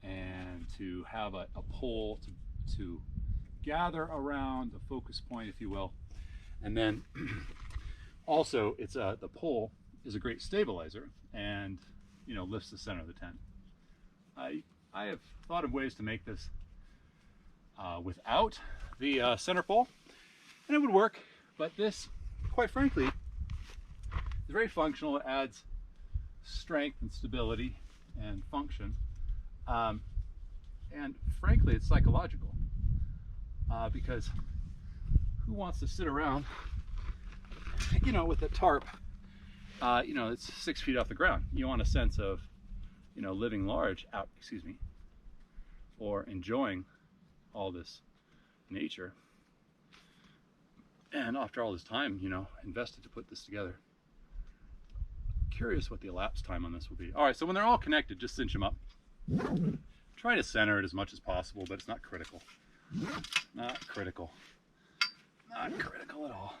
and to have a pole to gather around, the focus point, if you will. And then also, it's the pole is a great stabilizer and, you know, lifts the center of the tent. I have thought of ways to make this without the center pole, and it would work, but this, quite frankly, is very functional. It adds strength and stability and function, and frankly, it's psychological, because who wants to sit around, you know, with a tarp, you know, it's 6 feet off the ground. You want a sense of, you know, living large out, excuse me, or enjoying all this nature. And after all this time, you know, invested to put this together, curious what the elapsed time on this will be. All right, so when they're all connected, just cinch them up. Try to center it as much as possible, but it's not critical. Not critical. Not critical at all.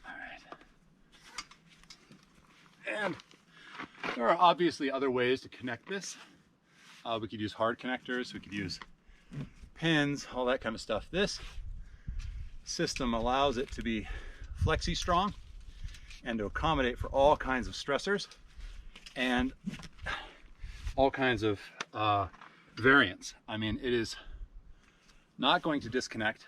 All right. And there are obviously other ways to connect this. We could use hard connectors, we could use pins, all that kind of stuff. This system allows it to be flexi strong and to accommodate for all kinds of stressors and all kinds of variants. I mean, it is not going to disconnect,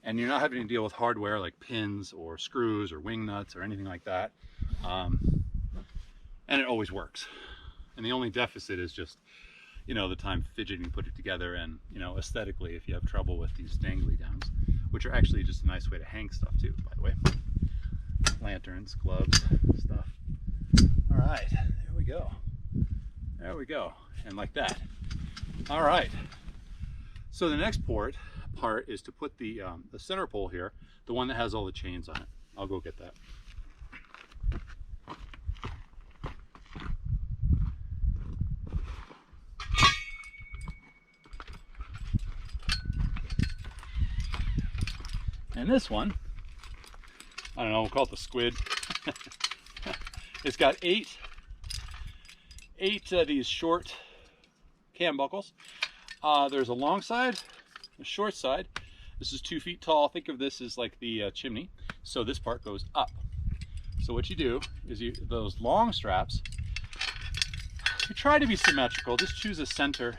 and you're not having to deal with hardware like pins or screws or wing nuts or anything like that. And it always works. And the only deficit is just, you know, the time fidgeting to put it together, and, you know, aesthetically, if you have trouble with these dangly downs, which are actually just a nice way to hang stuff too, by the way. Lanterns, gloves, stuff. All right, there we go. There we go, and like that. All right. So the next part is to put the center pole here, the one that has all the chains on it. I'll go get that. And this one, I don't know, we'll call it the squid. It's got eight of these short cam buckles. There's a long side, a short side. This is 2 feet tall. Think of this as like the chimney. So this part goes up. So what you do is those long straps, you try to be symmetrical. Just choose a center.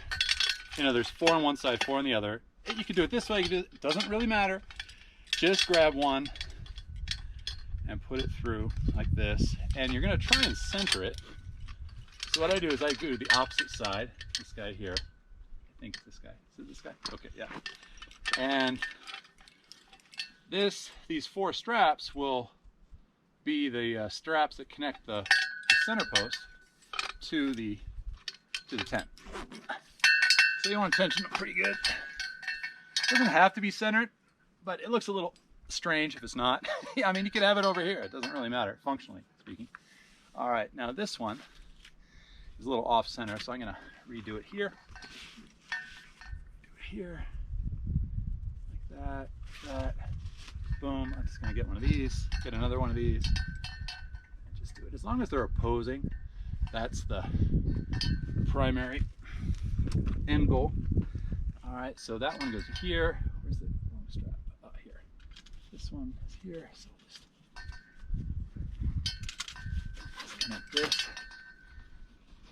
You know, there's 4 on one side, 4 on the other. You can do it this way. It doesn't really matter. Just grab one and put it through like this, and you're going to try and center it. So what I do is I do the opposite side. This guy here, I think it's this guy. Is it this guy? Okay, yeah. And these 4 straps will be the straps that connect the center post to the tent. So you want to tension them pretty good. It doesn't have to be centered, but it looks a little strange if it's not. I mean, you could have it over here. It doesn't really matter, functionally speaking. All right, now this one is a little off center, so I'm gonna redo it here. Do it here, like that. Boom, I'm just gonna get one of these, get another one of these, and just do it. As long as they're opposing, that's the primary end goal. All right, so that one goes here. Where's the long strap? Oh, here. This one is here, so just connect this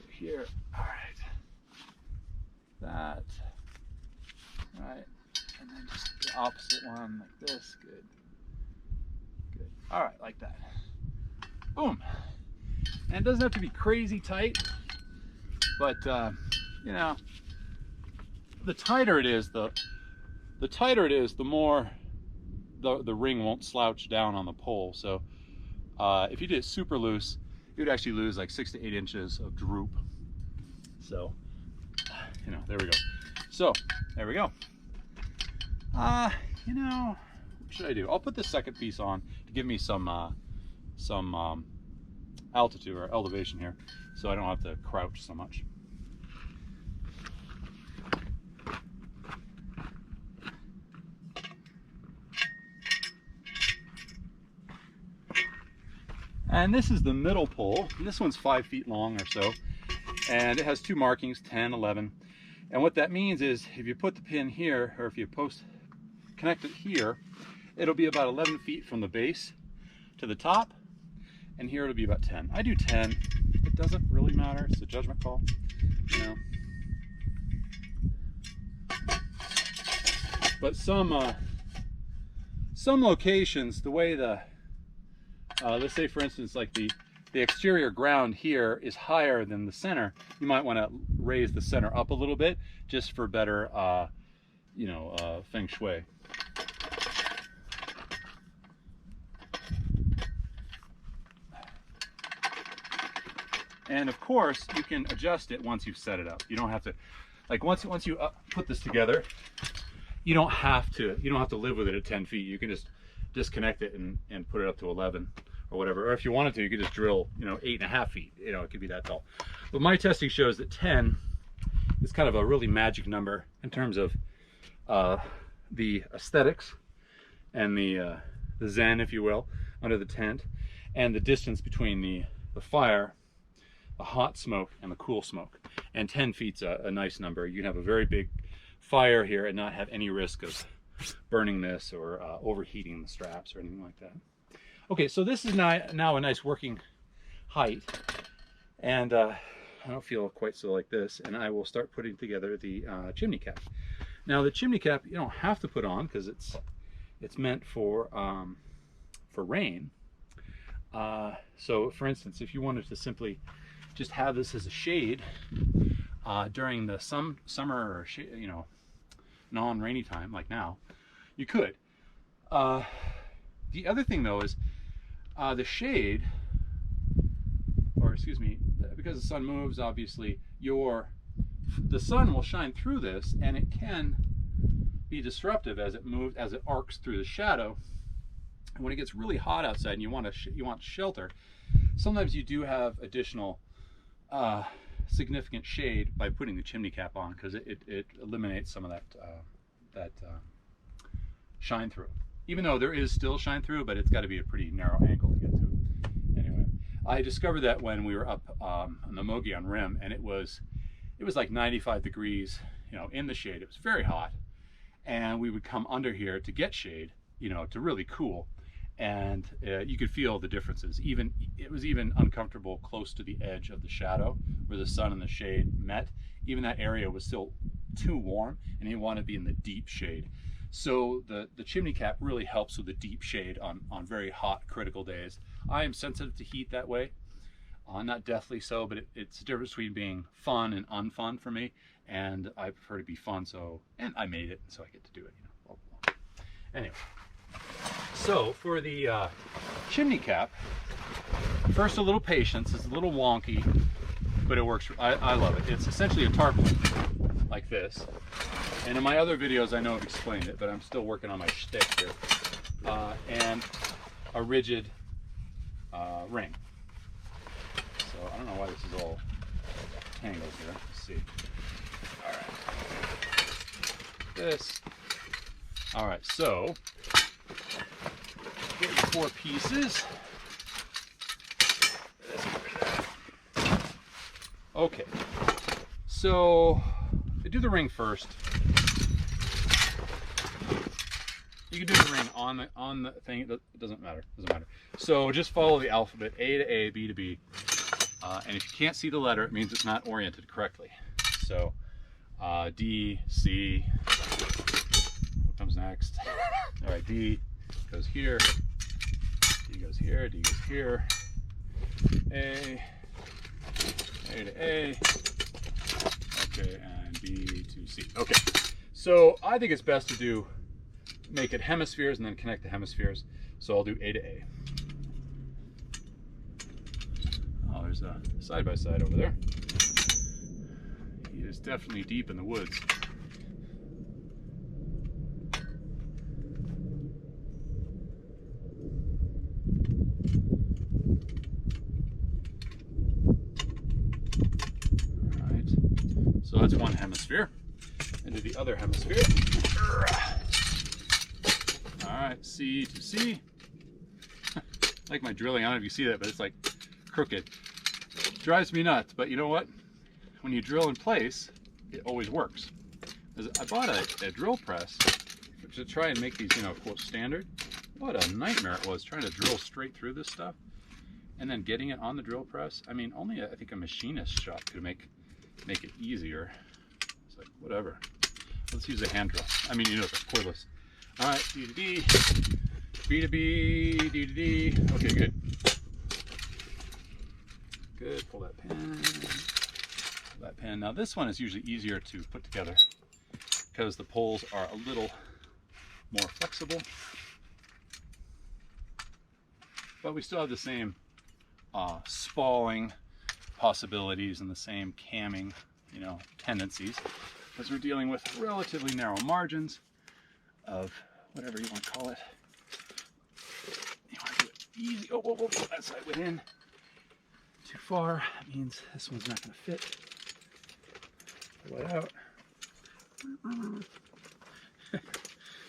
here. All right, that right, and then just the opposite one like this. Good, good. All right, like that. Boom. And it doesn't have to be crazy tight, but you know, the tighter it is, the tighter it is, the more the ring won't slouch down on the pole. So if you did it super loose, you would actually lose like 6 to 8 inches of droop. So, you know, there we go. So, there we go. You know, what should I do? I'll put the second piece on to give me some altitude or elevation here, so I don't have to crouch so much. And this is the middle pole. And this one's 5 feet long or so, and it has 2 markings, 10, 11. And what that means is if you put the pin here, or if you connect it here, it'll be about 11 feet from the base to the top, and here it'll be about 10. I do 10. It doesn't really matter. It's a judgment call, you know. But some locations, the way let's say for instance, like the exterior ground here is higher than the center, you might want to raise the center up a little bit just for better, you know, feng shui. And of course, you can adjust it once you've set it up. You don't have to, like once you put this together, you don't have to live with it at 10 feet. You can just disconnect it and put it up to 11 or whatever. Or if you wanted to, you could just drill, you know, 8.5 feet. You know, it could be that tall. But my testing shows that 10 is kind of a really magic number in terms of the aesthetics and the zen, if you will, under the tent, and the distance between the fire, the hot smoke, and the cool smoke. And 10 feet's a nice number. You can have a very big fire here and not have any risk of burning this or overheating the straps or anything like that. Okay, so this is now a nice working height, and I don't feel quite so like this, and I will start putting together the chimney cap. Now the chimney cap you don't have to put on because it's meant for rain. So for instance, if you wanted to simply just have this as a shade during the summer or you know, non-rainy time like now, you could. The other thing though is the shade, or excuse me, because the sun moves, obviously the sun will shine through this, and it can be disruptive as it moves, as it arcs through the shadow. And when it gets really hot outside and you want shelter, sometimes you do have additional significant shade by putting the chimney cap on, because it eliminates some of that shine through. Even though there is still shine through, but it's got to be a pretty narrow angle to get to it. Anyway, I discovered that when we were up on the Mogollon Rim, and it was like 95 degrees, you know, in the shade. It was very hot, and we would come under here to get shade, you know, to really cool, and you could feel the differences. It was even uncomfortable close to the edge of the shadow where the sun and the shade met. Even that area was still too warm, and you want to be in the deep shade. So the chimney cap really helps with the deep shade on very hot, critical days. I am sensitive to heat that way. Not deathly so, but it's the difference between being fun and unfun for me, and I prefer to be fun, and I made it, so I get to do it, you know, blah, blah, blah. Anyway, so for the chimney cap, first a little patience. It's a little wonky, but it works. I love it. It's essentially a tarpaulin like this. And in my other videos, I know I've explained it, but I'm still working on my shtick here. And a rigid ring. So I don't know why this is all tangled here. Let's see. All right. This. All right, so get your 4 pieces. Okay. So I do the ring first. You can do the ring on the thing. It doesn't matter. So just follow the alphabet: A to A, B to B. And if you can't see the letter, it means it's not oriented correctly. So D, C. What comes next? All right, D goes here. D goes here. D goes here. A to A. Okay, and B to C. Okay, so I think it's best to make it hemispheres and then connect the hemispheres. So I'll do A to A. Oh, there's a side-by-side over there. He is definitely deep in the woods. All right, so that's one hemisphere. Into the other hemisphere. All right, C to C. Like my drilling, I don't know if you see that, but it's like crooked. Drives me nuts, but you know what? When you drill in place, it always works. I bought a drill press to try and make these, you know, quote, standard. What a nightmare it was trying to drill straight through this stuff and then getting it on the drill press. I mean, only I think a machinist shop could make it easier. It's like, whatever. Let's use a hand drill. I mean, you know, it's cordless. All right, D to D, B to B, D to D. Okay, good. Good, pull that pin. Pull that pin. Now this one is usually easier to put together because the poles are a little more flexible. But we still have the same spalling possibilities and the same camming, you know, tendencies, because we're dealing with relatively narrow margins of whatever you want to call it. You want to do it easy. Oh, whoa, whoa, whoa, that side went in too far. That means this one's not going to fit. Pull it out.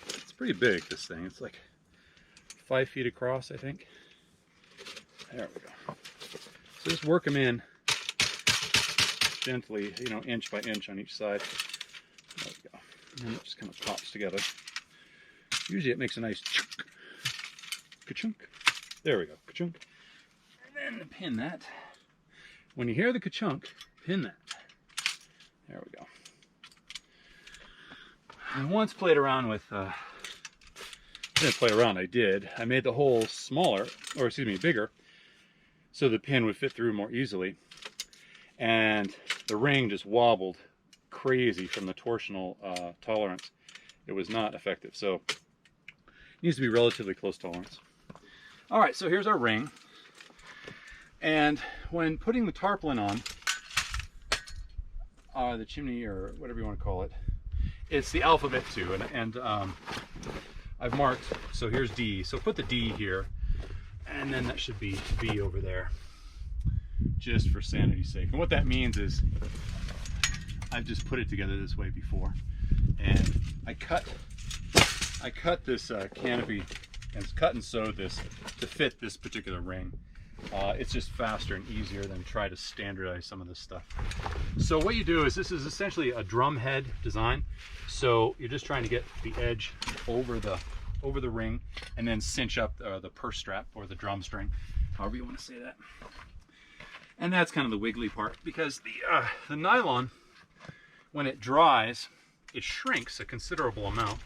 It's pretty big, this thing. It's like 5 feet across, I think. There we go. So just work them in gently, you know, inch by inch on each side. There we go. And it just kind of pops together. Usually it makes a nice chunk. Ka-chunk. There we go. Ka-chunk. And then pin that. When you hear the ka-chunk, pin that. There we go. I once played around with, I didn't play around, I did. I made the hole smaller, or excuse me, bigger, so the pin would fit through more easily. And the ring just wobbled crazy from the torsional tolerance. It was not effective. So it needs to be relatively close tolerance. All right, so here's our ring. And when putting the tarpaulin on, the chimney or whatever you want to call it, it's the alphabet too. And I've marked, so here's D. So put the D here, and then that should be B over there, just for sanity's sake. And what that means is I've just put it together this way before. And I cut this canopy and cut and sewed this to fit this particular ring. It's just faster and easier than try to standardize some of this stuff. So what you do is, this is essentially a drum head design. So you're just trying to get the edge over the ring and then cinch up the purse strap or the drum string, however you want to say that. And that's kind of the wiggly part, because the nylon, when it dries, it shrinks a considerable amount.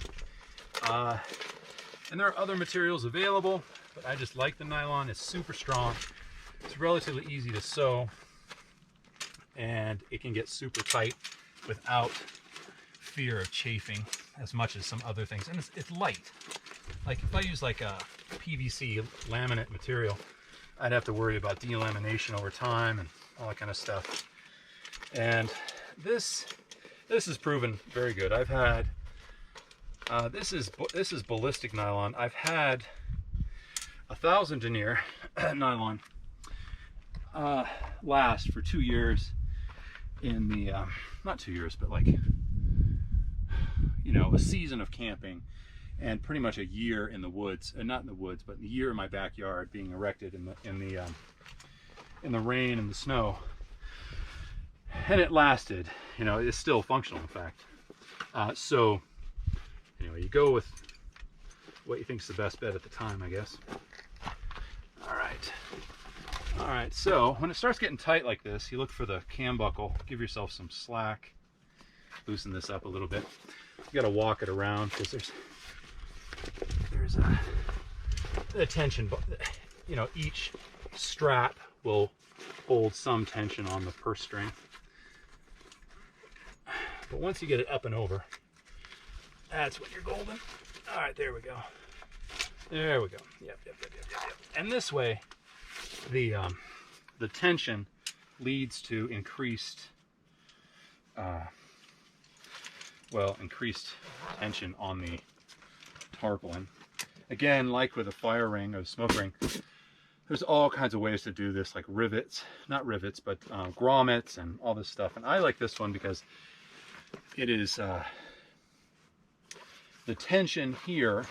And there are other materials available, but I just like the nylon. It's super strong. It's relatively easy to sew, and it can get super tight without fear of chafing as much as some other things. And it's light. Like if I use like a PVC laminate material, I'd have to worry about delamination over time and all that kind of stuff. And this has proven very good. I've had this is ballistic nylon. I've had 1,000 denier nylon last for 2 years in the not 2 years, but like, you know, a season of camping, and pretty much a year in the woods, and not in the woods, but a year in my backyard being erected in the rain and the snow. And it lasted, you know, it's still functional, in fact. So anyway, you go with what you think is the best bet at the time, I guess. All right, so when it starts getting tight like this, you look for the cam buckle, give yourself some slack, loosen this up a little bit. You got to walk it around because there's a tension, you know, each strap will hold some tension on the purse string. But once you get it up and over, that's when you're golden. All right, there we go. There we go. Yep. And this way, the tension leads to increased tension on the tarpaulin. Again, like with a fire ring or a smoke ring, there's all kinds of ways to do this, like rivets, not rivets, but grommets and all this stuff. And I like this one because it is, the tension here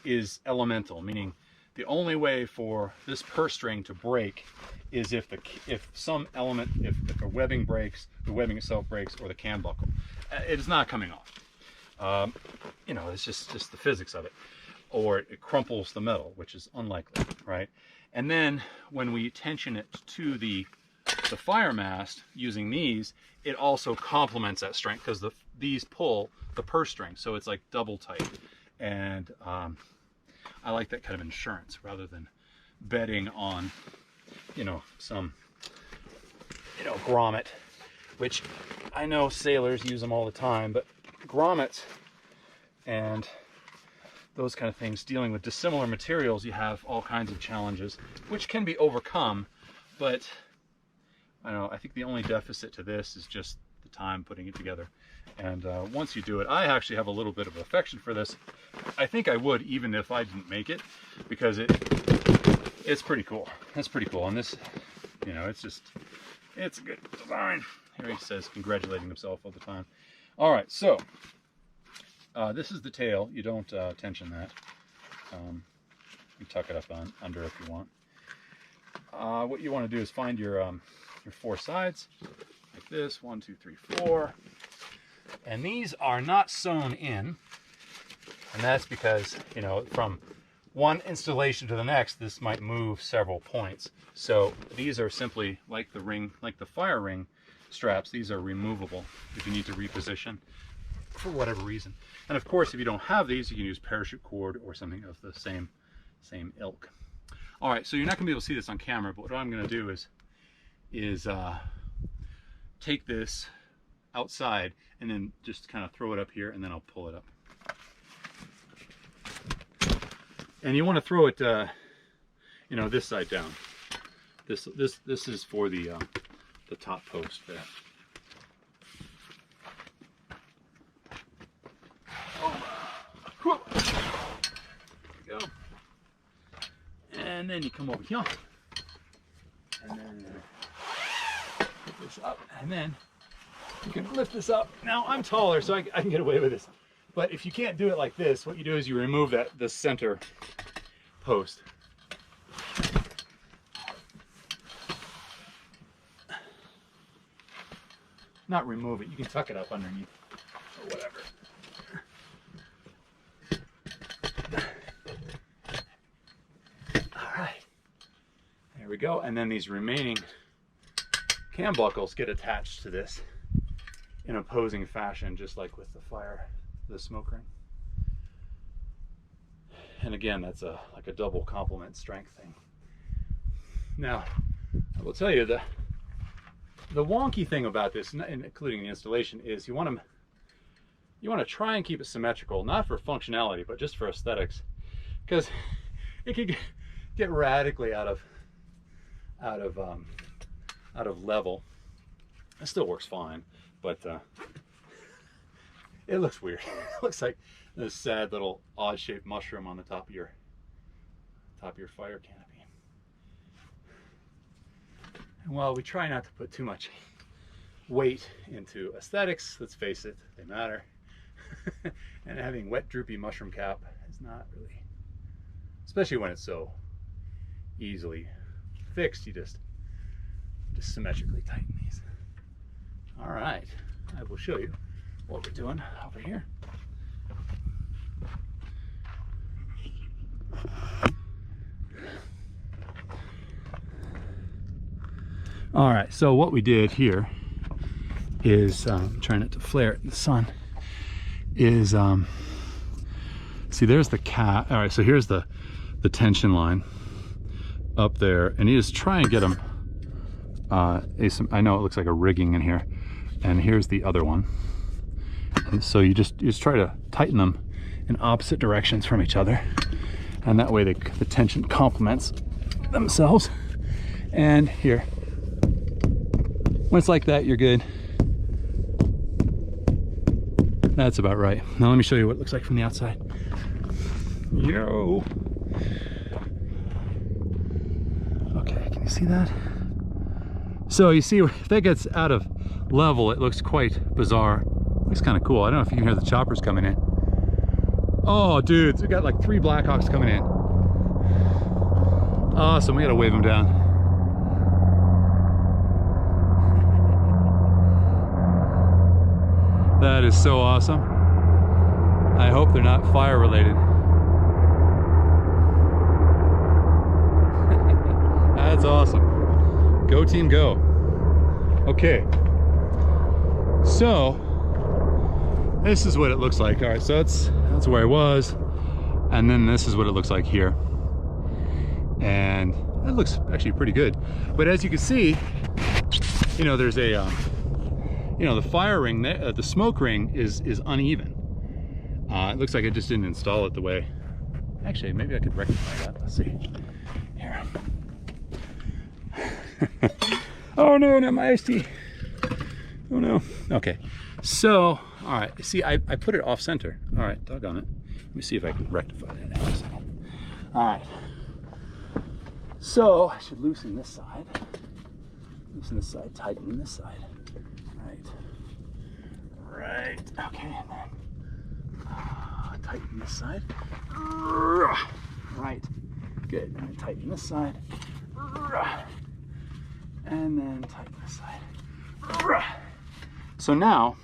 is elemental, meaning the only way for this purse string to break is if some element, if the webbing breaks, the webbing itself breaks, or the cam buckle. It is not coming off. You know, it's just the physics of it. Or it crumples the metal, which is unlikely, right? And then when we tension it to the fire mast using these, it also complements that strength because these pull the purse string, so it's like double tight. And I like that kind of insurance rather than betting on, you know, some, you know, grommet, which I know sailors use them all the time, but grommets and those kind of things, dealing with dissimilar materials, you have all kinds of challenges which can be overcome. But I don't know, I think the only deficit to this is just the time putting it together. And once you do it, I actually have a little bit of affection for this. I think I would even if I didn't make it, because it's pretty cool. It's pretty cool. And this, you know, it's a good design. Here he says, congratulating himself all the time. All right, so this is the tail. You don't tension that. You tuck it up under if you want. What you want to do is find your 4 sides, like this, 1, 2, 3, 4. And these are not sewn in, and that's because, you know, from one installation to the next, this might move several points. So these are simply like the fire ring straps. These are removable if you need to reposition for whatever reason. And of course, if you don't have these, you can use parachute cord or something of the same ilk. All right, so you're not gonna be able to see this on camera, but what I'm gonna do is take this outside and then just kind of throw it up here, and then I'll pull it up. And you want to throw it, you know, this side down. This is for the top post there. There we go. And then you come over here, and then lift this up, and then you can lift this up. Now I'm taller, so I can get away with this. But if you can't do it like this, what you do is you remove the center post. Not remove it, you can tuck it up underneath or whatever. All right, there we go. And then these remaining cam buckles get attached to this in opposing fashion, just like with the smoke ring. And again, that's like a double complement strength thing. Now, I will tell you the wonky thing about this, including the installation, is you want to try and keep it symmetrical, not for functionality, but just for aesthetics, because it can get radically out of level. It still works fine, but it looks weird. It looks like this sad little odd-shaped mushroom on the top of your fire canopy. And while we try not to put too much weight into aesthetics, let's face it, they matter. And having wet, droopy mushroom cap is not really, especially when it's so easily fixed. You just symmetrically tighten these. All right, I will show you what we're doing over here. All right, so what we did here is, trying not to flare in the sun, is, see, there's the cat. All right, so here's the tension line up there, and you just try and get them, I know it looks like a rigging in here, and here's the other one. And so you just try to tighten them in opposite directions from each other, and that way the tension complements themselves. And here, when it's like that, you're good. That's about right. Now let me show you what it looks like from the outside. Yo. Okay, can you see that? So you see, if that gets out of level, it looks quite bizarre. Looks kind of cool. I don't know if you can hear the choppers coming in. Oh, dude, we got like 3 Blackhawks coming in. Awesome, we gotta wave them down. That is so awesome. I hope they're not fire related. That's awesome. Go team, go. Okay. So this is what it looks like. All right, so that's where I was, and then this is what it looks like here, and it looks actually pretty good. But as you can see, you know, there's a you know, the fire ring, the smoke ring is uneven. It looks like I just didn't install it the way. Actually, maybe I could rectify that. Let's see. Here. Oh no, not Majesty. Oh no. Okay. So, all right. See, I put it off center. All right, doggone it. Let me see if I can rectify that now. All right. So I should loosen this side. Loosen this side. Tighten this side. Right. Okay, and then tighten this side. Right. Good. And then tighten this side. And then tighten this side. So now,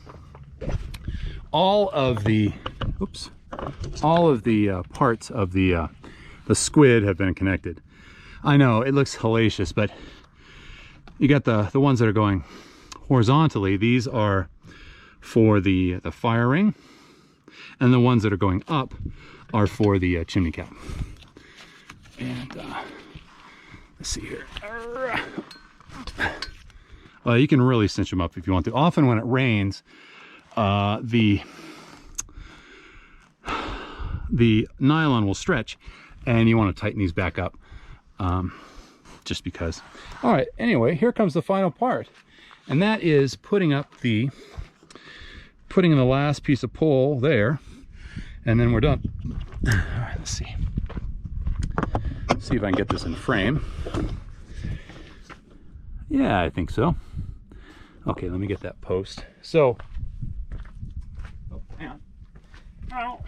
all of the parts of the squid have been connected. I know it looks hellacious, but you got the ones that are going horizontally. These are for the fire ring, and the ones that are going up are for the chimney cap. And let's see here. Well, you can really cinch them up if you want to. Often when it rains, the nylon will stretch, and you want to tighten these back up, just because. All right, anyway, here comes the final part, and that is putting in the last piece of pole there, and then we're done. All right, let's see. See if I can get this in frame. Yeah, I think so. Okay, let me get that post. So, oh, hang on. Ow.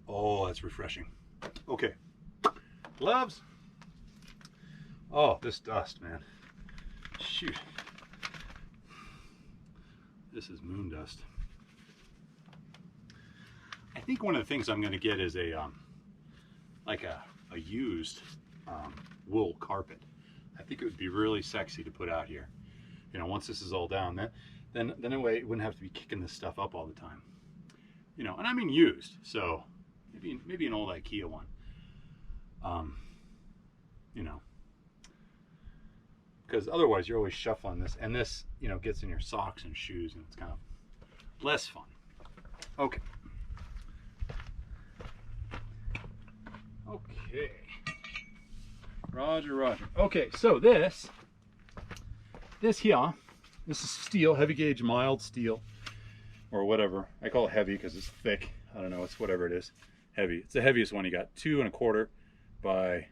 Oh, that's refreshing. Okay. Gloves. Oh, this dust, man. Shoot. This is moon dust. I think one of the things I'm going to get is a like a used wool carpet. I think it would be really sexy to put out here. You know, once this is all down, then anyway, it wouldn't have to be kicking this stuff up all the time. You know, and I mean used, so maybe an old IKEA one. You know, because otherwise you're always shuffling this, and this, you know, gets in your socks and shoes, and it's kind of less fun. Okay. Okay. Roger. Okay, so this here, this is steel, heavy gauge mild steel, or whatever. I call it heavy because it's thick. I don't know, it's whatever it is. Heavy. It's the heaviest one you got. 2 1/4 by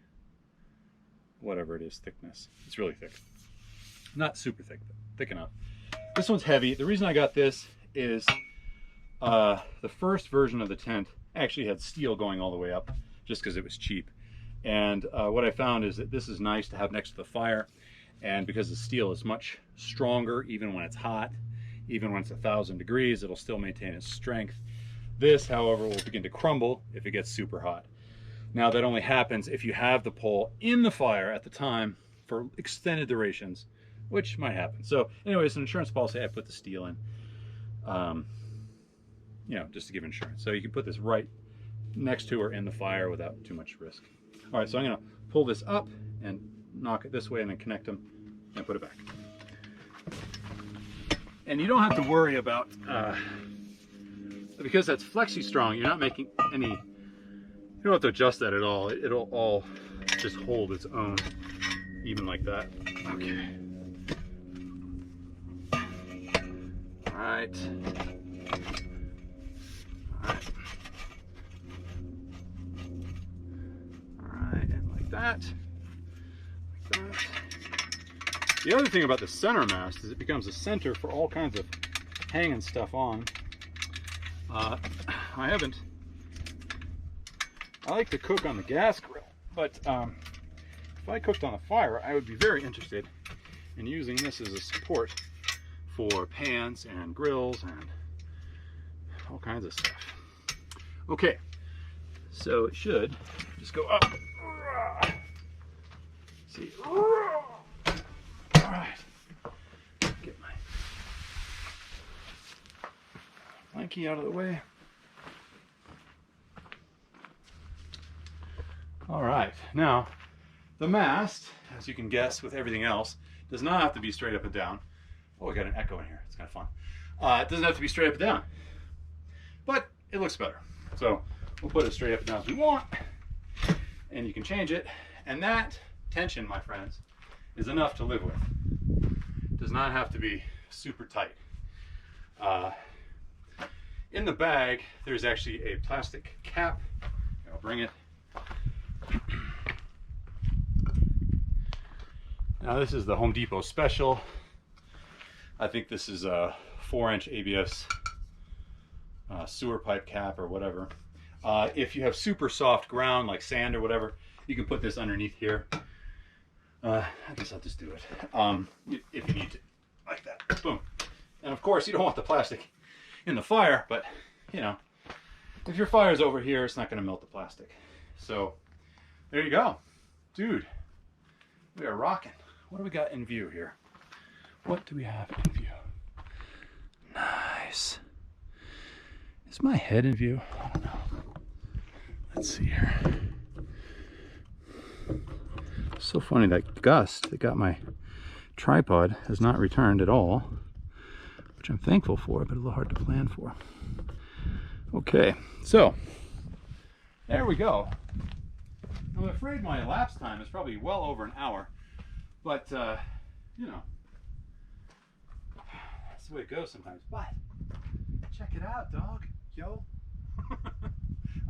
whatever it is, thickness. It's really thick. Not super thick, but thick enough. This one's heavy. The reason I got this is the first version of the tent actually had steel going all the way up, just because it was cheap. And what I found is that this is nice to have next to the fire, and because the steel is much stronger even when it's hot, even when it's 1,000 degrees, it'll still maintain its strength. This, however, will begin to crumble if it gets super hot. Now that only happens if you have the pole in the fire at the time for extended durations, which might happen. So anyways, an insurance policy, I put the steel in, you know, just to give insurance. So you can put this right next to or in the fire without too much risk. All right, so I'm gonna pull this up and knock it this way and then connect them and put it back. And you don't have to worry about, because that's flexi strong, you're not making any, you don't have to adjust that at all. It'll all just hold its own, even like that. Okay. All right. All right. All right, and like that. Like that. The other thing about the center mast is it becomes a center for all kinds of hanging stuff on. I like to cook on the gas grill, but if I cooked on a fire, I would be very interested in using this as a support for pans and grills and all kinds of stuff. Okay, so it should just go up. See, all right. Get my blankie out of the way. All right, now the mast, as you can guess with everything else, does not have to be straight up and down. Oh, we got an echo in here. It's kind of fun. It doesn't have to be straight up and down, but it looks better. So we'll put it straight up and down as we want, and you can change it. And that tension, my friends, is enough to live with. It does not have to be super tight. In the bag, there's actually a plastic cap. I'll bring it. Now this is the Home Depot special. I think this is a 4-inch ABS sewer pipe cap or whatever. If you have super soft ground like sand or whatever, you can put this underneath here. I guess I'll just do it. If you need to, like that, boom. And of course you don't want the plastic in the fire, but you know, if your fire's over here, it's not gonna melt the plastic. So there you go. Dude, we are rocking. What do we got in view here? What do we have in view? Nice. Is my head in view? I don't know. Let's see here. So funny, that gust that got my tripod has not returned at all, which I'm thankful for, but a little hard to plan for. Okay, so there we go. I'm afraid my elapsed time is probably well over an hour, but you know, that's the way it goes sometimes. But check it out, dog. Yo.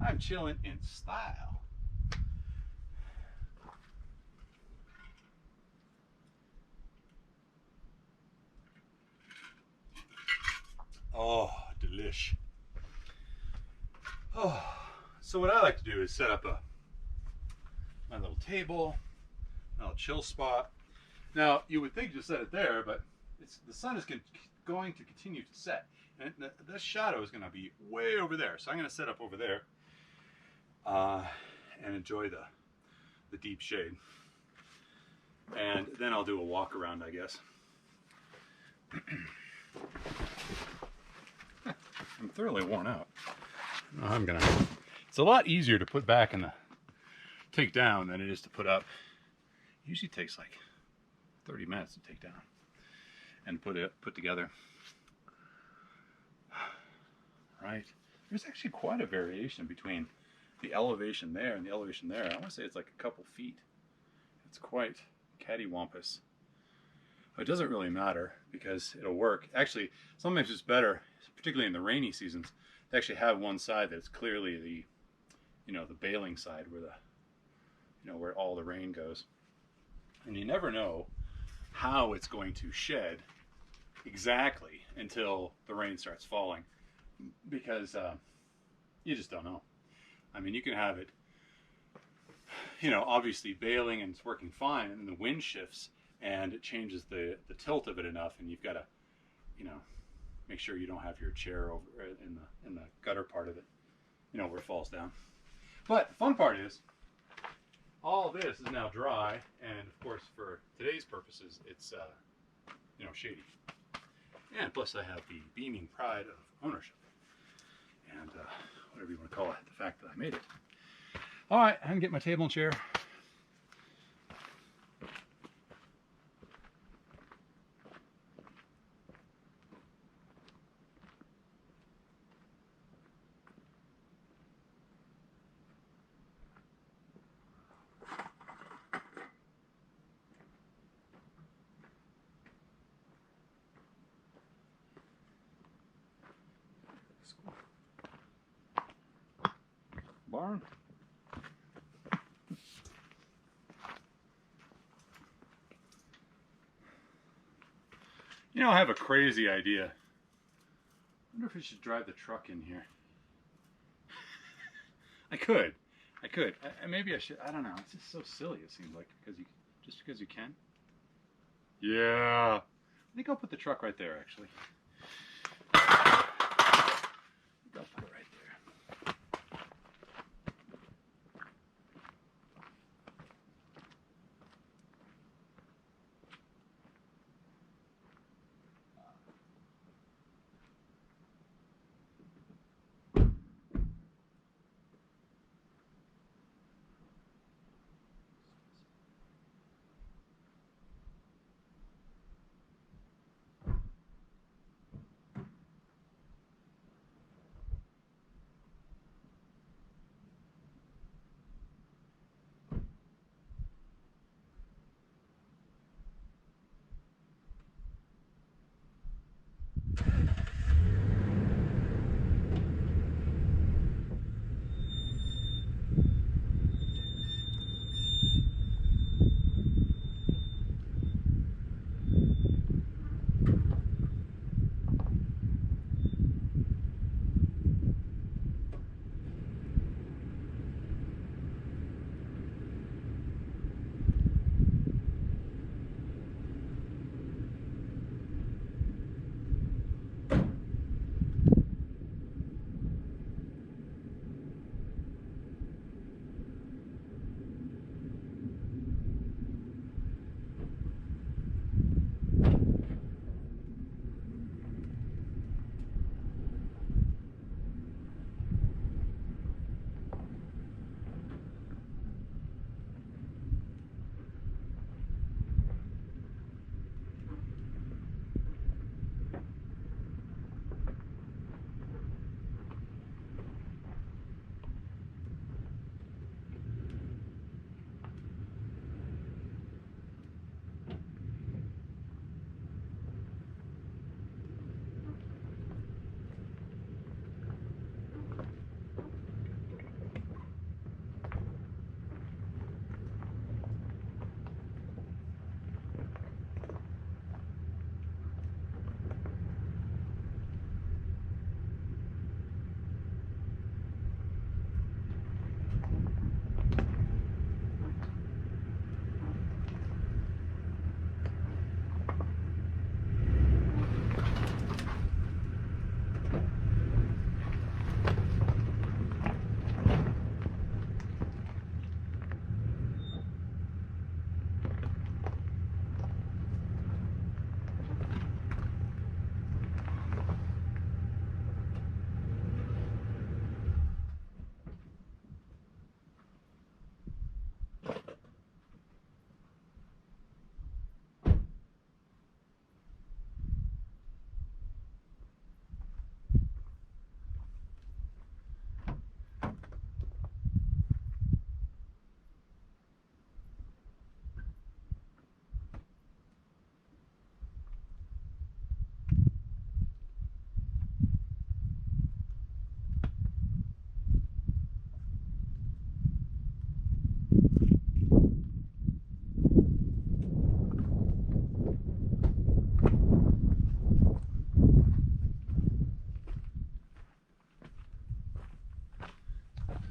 I'm chilling in style. Oh, delish. Oh, so what I like to do is set up my little table, my little chill spot. Now, you would think just set it there, but the sun is going to continue to set. And this shadow is going to be way over there. So I'm going to set up over there and enjoy the deep shade. And then I'll do a walk around, I guess. I'm thoroughly worn out. It's a lot easier to put back and take down than it is to put up. It usually takes like 30 minutes to take down and put together. Right? There's actually quite a variation between the elevation there and the elevation there. I want to say it's like a couple feet. It's quite cattywampus. It doesn't really matter because it'll work. Actually, sometimes it's better, particularly in the rainy seasons, to actually have one side that's clearly the, the bailing side where where all the rain goes. And you never know how it's going to shed exactly until the rain starts falling, because you just don't know. I mean, you can have it, obviously bailing and it's working fine, and then the wind shifts and it changes the tilt of it enough, and you've got to, make sure you don't have your chair over in the gutter part of it, where it falls down. But the fun part is, all this is now dry, and of course for today's purposes it's you know, shady. And plus I have the beaming pride of ownership and whatever you want to call it, the fact that I made it. All right, I can get my table and chair. Barn. You know, I have a crazy idea. I wonder if we should drive the truck in here. I could. Maybe I should. I don't know. It's just so silly. It seems like just because you can. Yeah. I think I'll put the truck right there. Actually. I think I'll put it right there.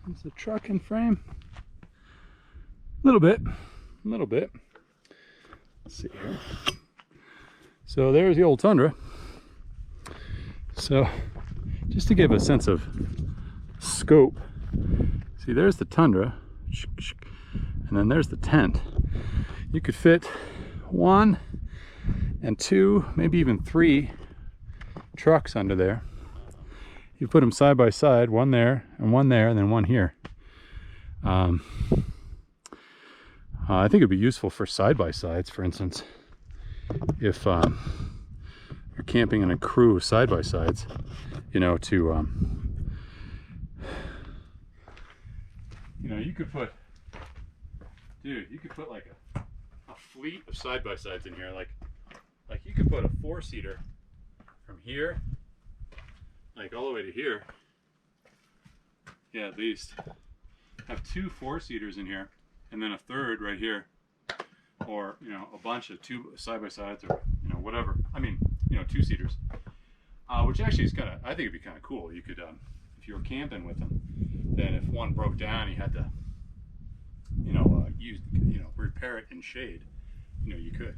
There's the truck in frame. A little bit. Let's see here. So there's the old Tundra. So just to give a sense of scope, see there's the Tundra, and And then there's the tent. You could fit 1 and 2, maybe even 3 trucks under there. You put them side by side, one there, and then one here. I think it'd be useful for side by sides, for instance, if you're camping in a crew of side by sides, you know, to you know, you could put, dude, you could put like a fleet of side by sides in here, like you could put a 4-seater from here, like all the way to here. Yeah, at least have 2 4-seaters in here, and then a third right here, or you know, a bunch of 2 side by sides, or you know, whatever. I mean, you know, 2-seaters, which actually is kind of, I think it'd be kind of cool. You could, if you were camping with them, then if one broke down, you had to, you know, repair it in shade. You know, you could.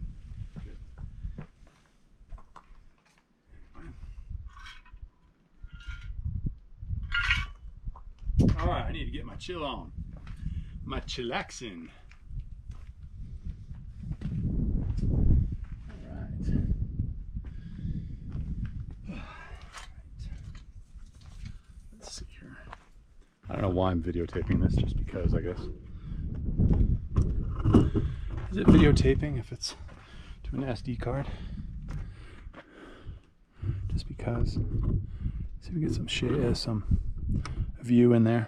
All right, I need to get my chill on, my chillaxing. All right. Let's see here. I don't know why I'm videotaping this, just because, I guess. Is it videotaping if it's to an SD card? Just because. See if we get some shade, some view in there.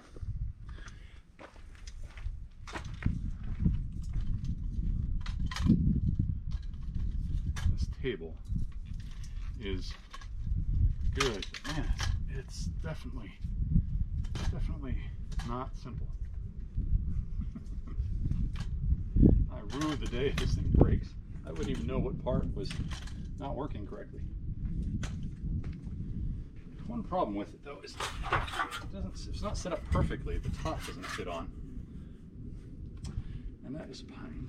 This table is good, but man, it's definitely not simple. I ruined the day if this thing breaks. I wouldn't even know what part was not working correctly. One problem with it though is it's not set up perfectly. The top doesn't fit on, and that is a pain.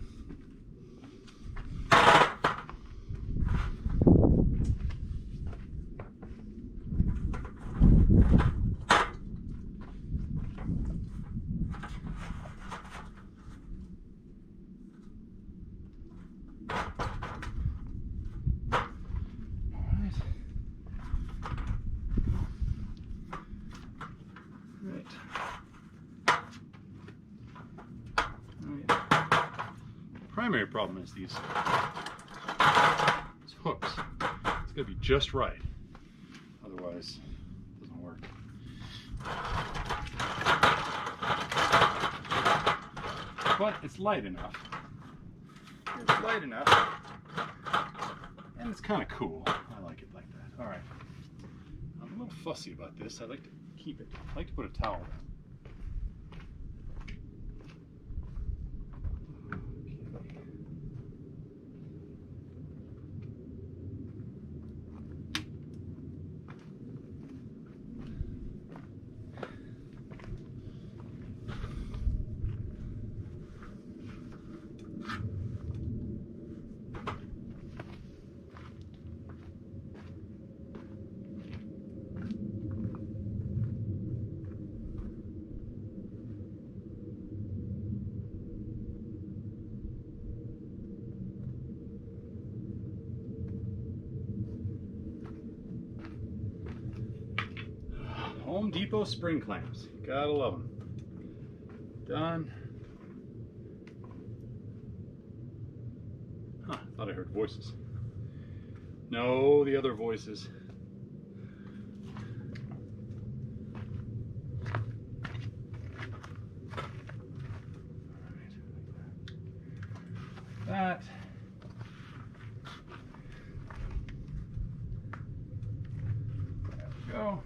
Primary problem is these hooks. It's got to be just right, otherwise it doesn't work. But it's light enough. It's light enough, and it's kind of cool. I like it like that. All right, I'm a little fussy about this. I like to keep it. I like to put a towel down. Home Depot spring clamps. Gotta love them. Done. Huh, thought I heard voices. No, the other voices. All right. That. There we go.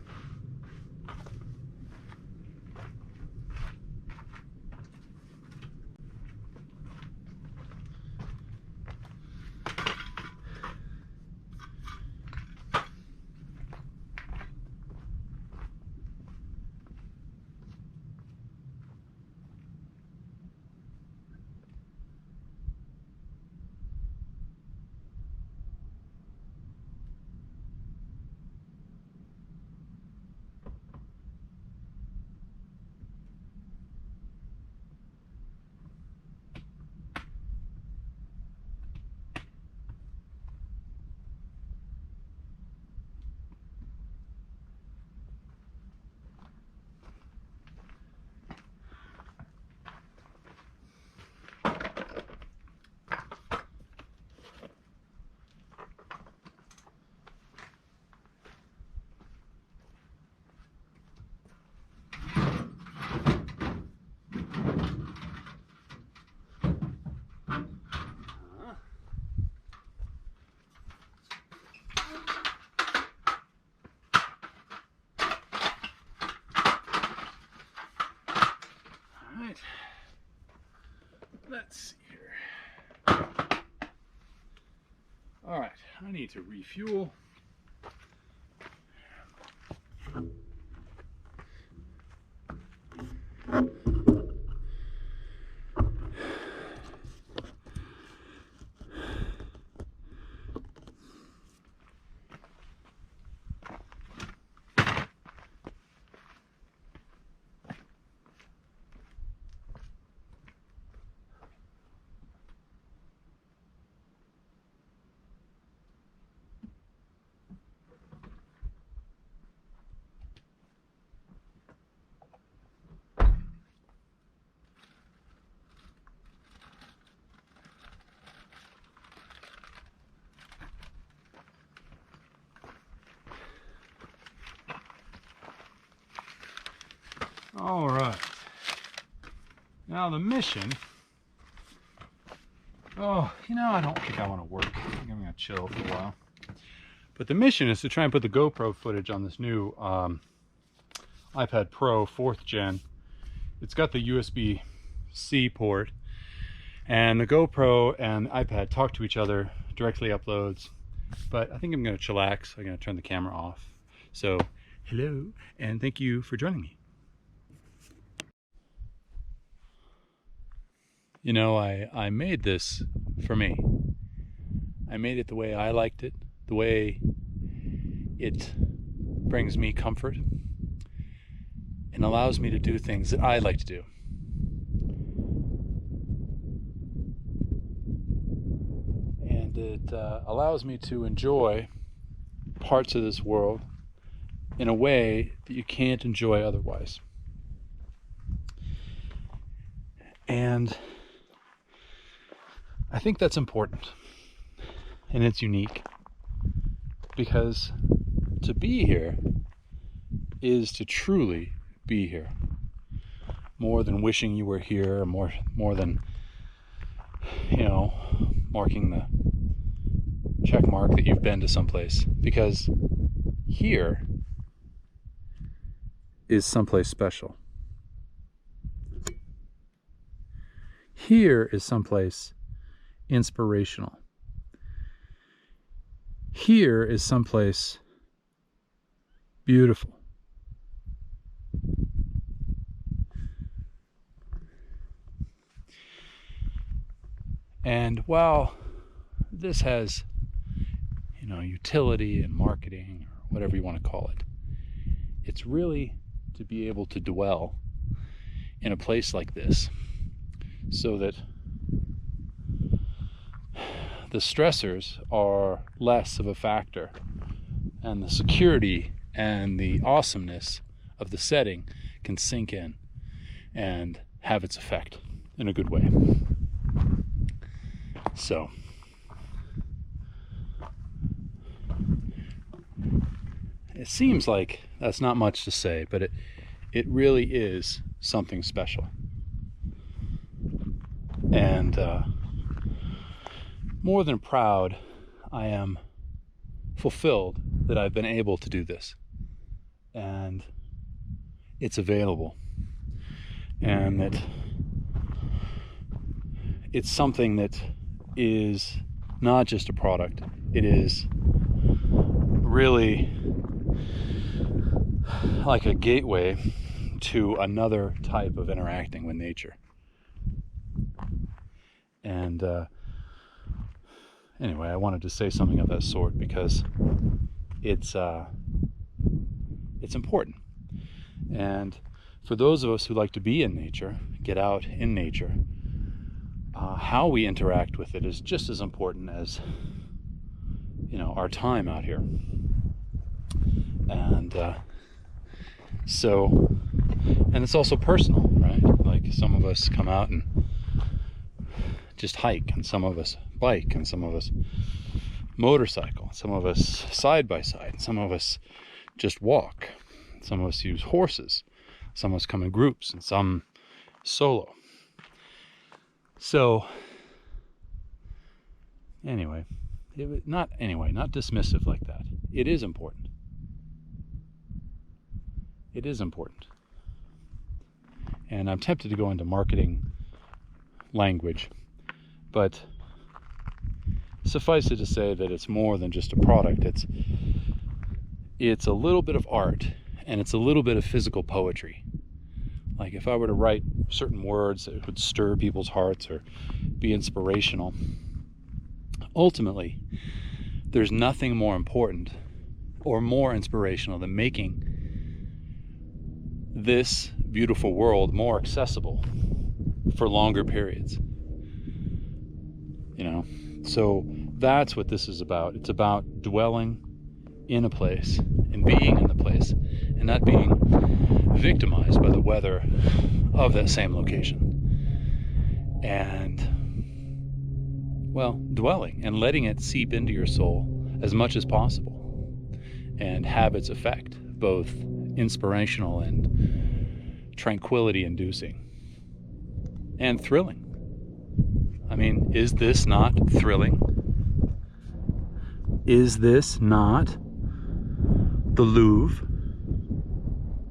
All right, I need to refuel. All right. Now the mission. Oh, you know, I don't think I want to work. I think I'm going to chill for a while. But the mission is to try and put the GoPro footage on this new iPad Pro 4th gen. It's got the USB-C port, and the GoPro and iPad talk to each other, directly uploads. But I think I'm going to chillax. I'm going to turn the camera off. So, hello, and thank you for joining me. You know, I made this for me. I made it the way I liked it, the way it brings me comfort and allows me to do things that I like to do. And it allows me to enjoy parts of this world in a way that you can't enjoy otherwise. And I think that's important, and it's unique, because to be here is to truly be here, more than wishing you were here, more than, you know, marking the check mark that you've been to someplace, because here is someplace special. Here is someplace inspirational. Here is someplace beautiful. And while this has, you know, utility and marketing, or whatever you want to call it, it's really to be able to dwell in a place like this so that the stressors are less of a factor, and the security and the awesomeness of the setting can sink in and have its effect in a good way. So, it seems like that's not much to say, but it really is something special. And more than proud, I am fulfilled that I've been able to do this, and it's available, and that it's something that is not just a product. It is really like a gateway to another type of interacting with nature. And anyway, I wanted to say something of that sort because it's important. And for those of us who like to be in nature, get out in nature, how we interact with it is just as important as, you know, our time out here. And and it's also personal, right? Like, some of us come out and just hike, and some of us bike, and some of us motorcycle, some of us side by side, some of us just walk, some of us use horses, some of us come in groups, and some solo. So anyway, not dismissive like that. It is important. It is important. And I'm tempted to go into marketing language, but suffice it to say that it's more than just a product. It's a little bit of art, and it's a little bit of physical poetry. Like if I were to write certain words that would stir people's hearts or be inspirational, ultimately, there's nothing more important or more inspirational than making this beautiful world more accessible for longer periods. You know, so that's what this is about. It's about dwelling in a place and being in the place and not being victimized by the weather of that same location. And, well, dwelling and letting it seep into your soul as much as possible and have its effect, both inspirational and tranquility inducing and thrilling. I mean, is this not thrilling? Is this not the Louvre,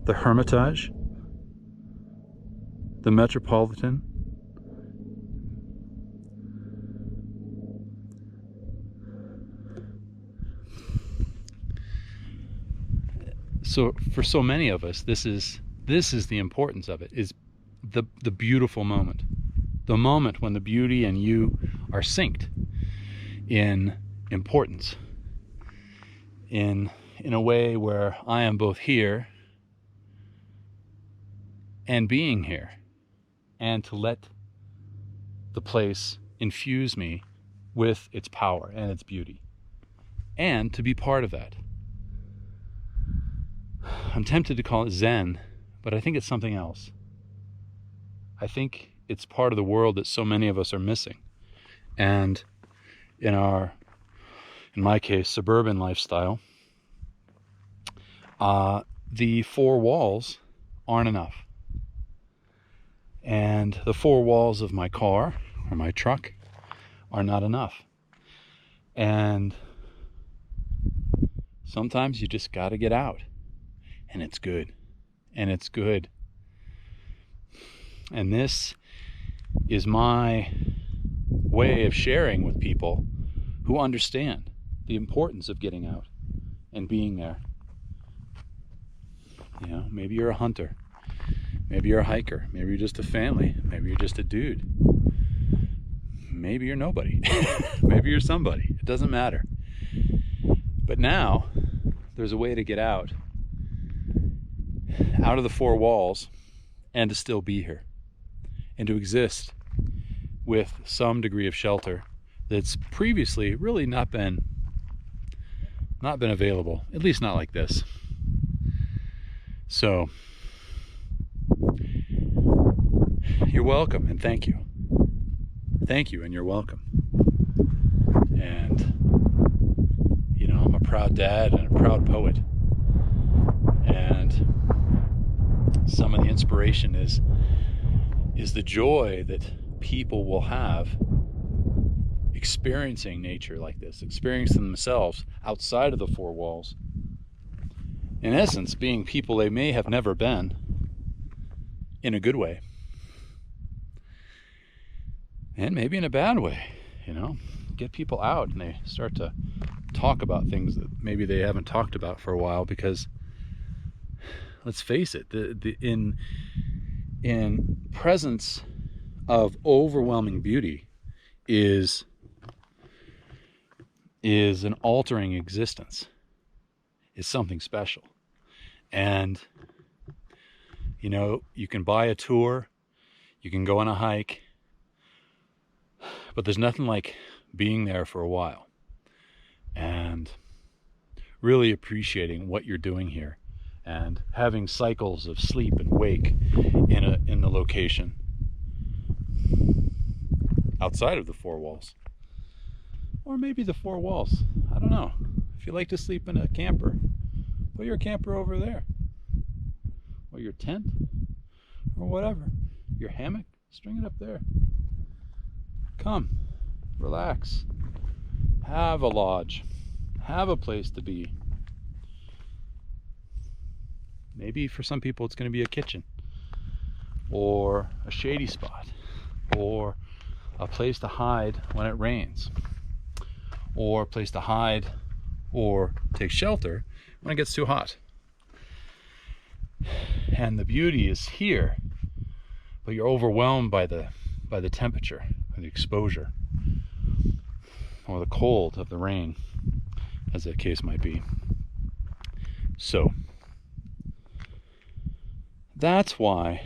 the Hermitage, the Metropolitan? So for so many of us, this is the importance of it, is the beautiful moment. The moment when the beauty and you are synced in importance, in a way where I am both here and being here, and to let the place infuse me with its power and its beauty, and to be part of that. I'm tempted to call it Zen, but I think it's something else. I think it's part of the world that so many of us are missing. And in my case, suburban lifestyle, the four walls aren't enough. And the four walls of my car or my truck are not enough. And sometimes you just got to get out. And it's good. And it's good. And this is my way of sharing with people who understand the importance of getting out and being there. You know, maybe you're a hunter. Maybe you're a hiker. Maybe you're just a family. Maybe you're just a dude. Maybe you're nobody. Maybe you're somebody. It doesn't matter. But now there's a way to get out of the four walls and to still be here and to exist with some degree of shelter that's previously really not been available, at least not like this. So you're welcome and thank you. Thank you and you're welcome. And you know, I'm a proud dad and a proud poet. And some of the inspiration is the joy that people will have experiencing nature like this, experiencing themselves outside of the four walls. In essence, being people they may have never been, in a good way. And maybe in a bad way, you know. Get people out and they start to talk about things that maybe they haven't talked about for a while, because let's face it, in presence of overwhelming beauty is an altering existence, is something special. And you know, you can buy a tour, you can go on a hike, but there's nothing like being there for a while and really appreciating what you're doing here and having cycles of sleep and wake in the location outside of the four walls, or maybe the four walls. I don't know. If you like to sleep in a camper, put your camper over there, or your tent, or whatever, your hammock, string it up there. Come, relax, have a lodge, have a place to be. Maybe for some people it's going to be a kitchen, or a shady spot, or a place to hide when it rains, or a place to hide or take shelter when it gets too hot. And the beauty is here, but you're overwhelmed by the temperature, or the exposure, or the cold of the rain, as the case might be. So that's why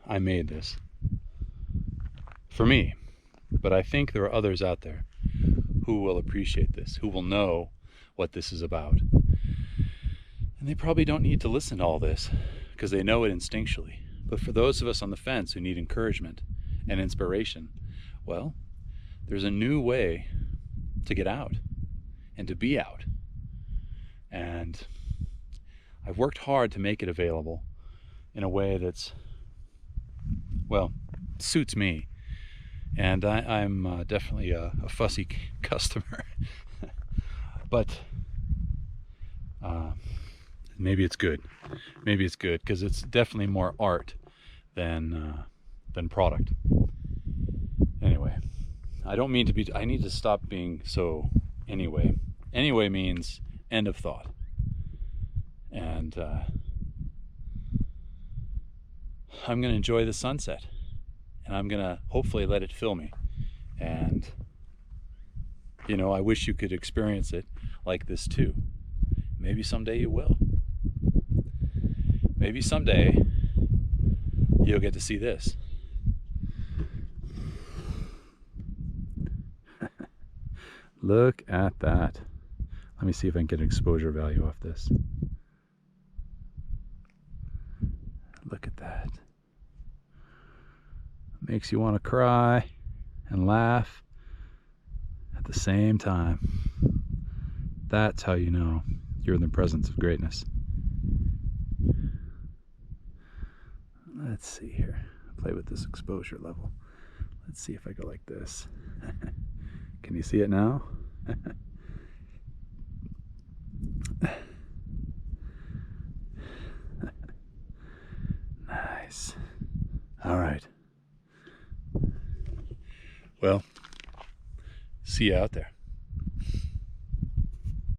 I made this for me. But I think there are others out there who will appreciate this, who will know what this is about. And they probably don't need to listen to all this because they know it instinctually. But for those of us on the fence who need encouragement and inspiration, well, there's a new way to get out and to be out. And I've worked hard to make it available in a way that's, well, suits me. And I'm definitely a fussy customer. But maybe it's good. Maybe it's good because it's definitely more art than product. Anyway, I don't mean to be. I need to stop being so. Anyway, anyway means end of thought. And I'm gonna enjoy the sunset, and I'm gonna hopefully let it fill me. And you know, I wish you could experience it like this too. Maybe someday you will. Maybe someday you'll get to see this. Look at that. Let me see if I can get an exposure value off this. Look at that. Makes you want to cry and laugh at the same time. That's how you know you're in the presence of greatness. Let's see here. Play with this exposure level. Let's see if I go like this. Can you see it now? Nice. All right. Well, see you out there.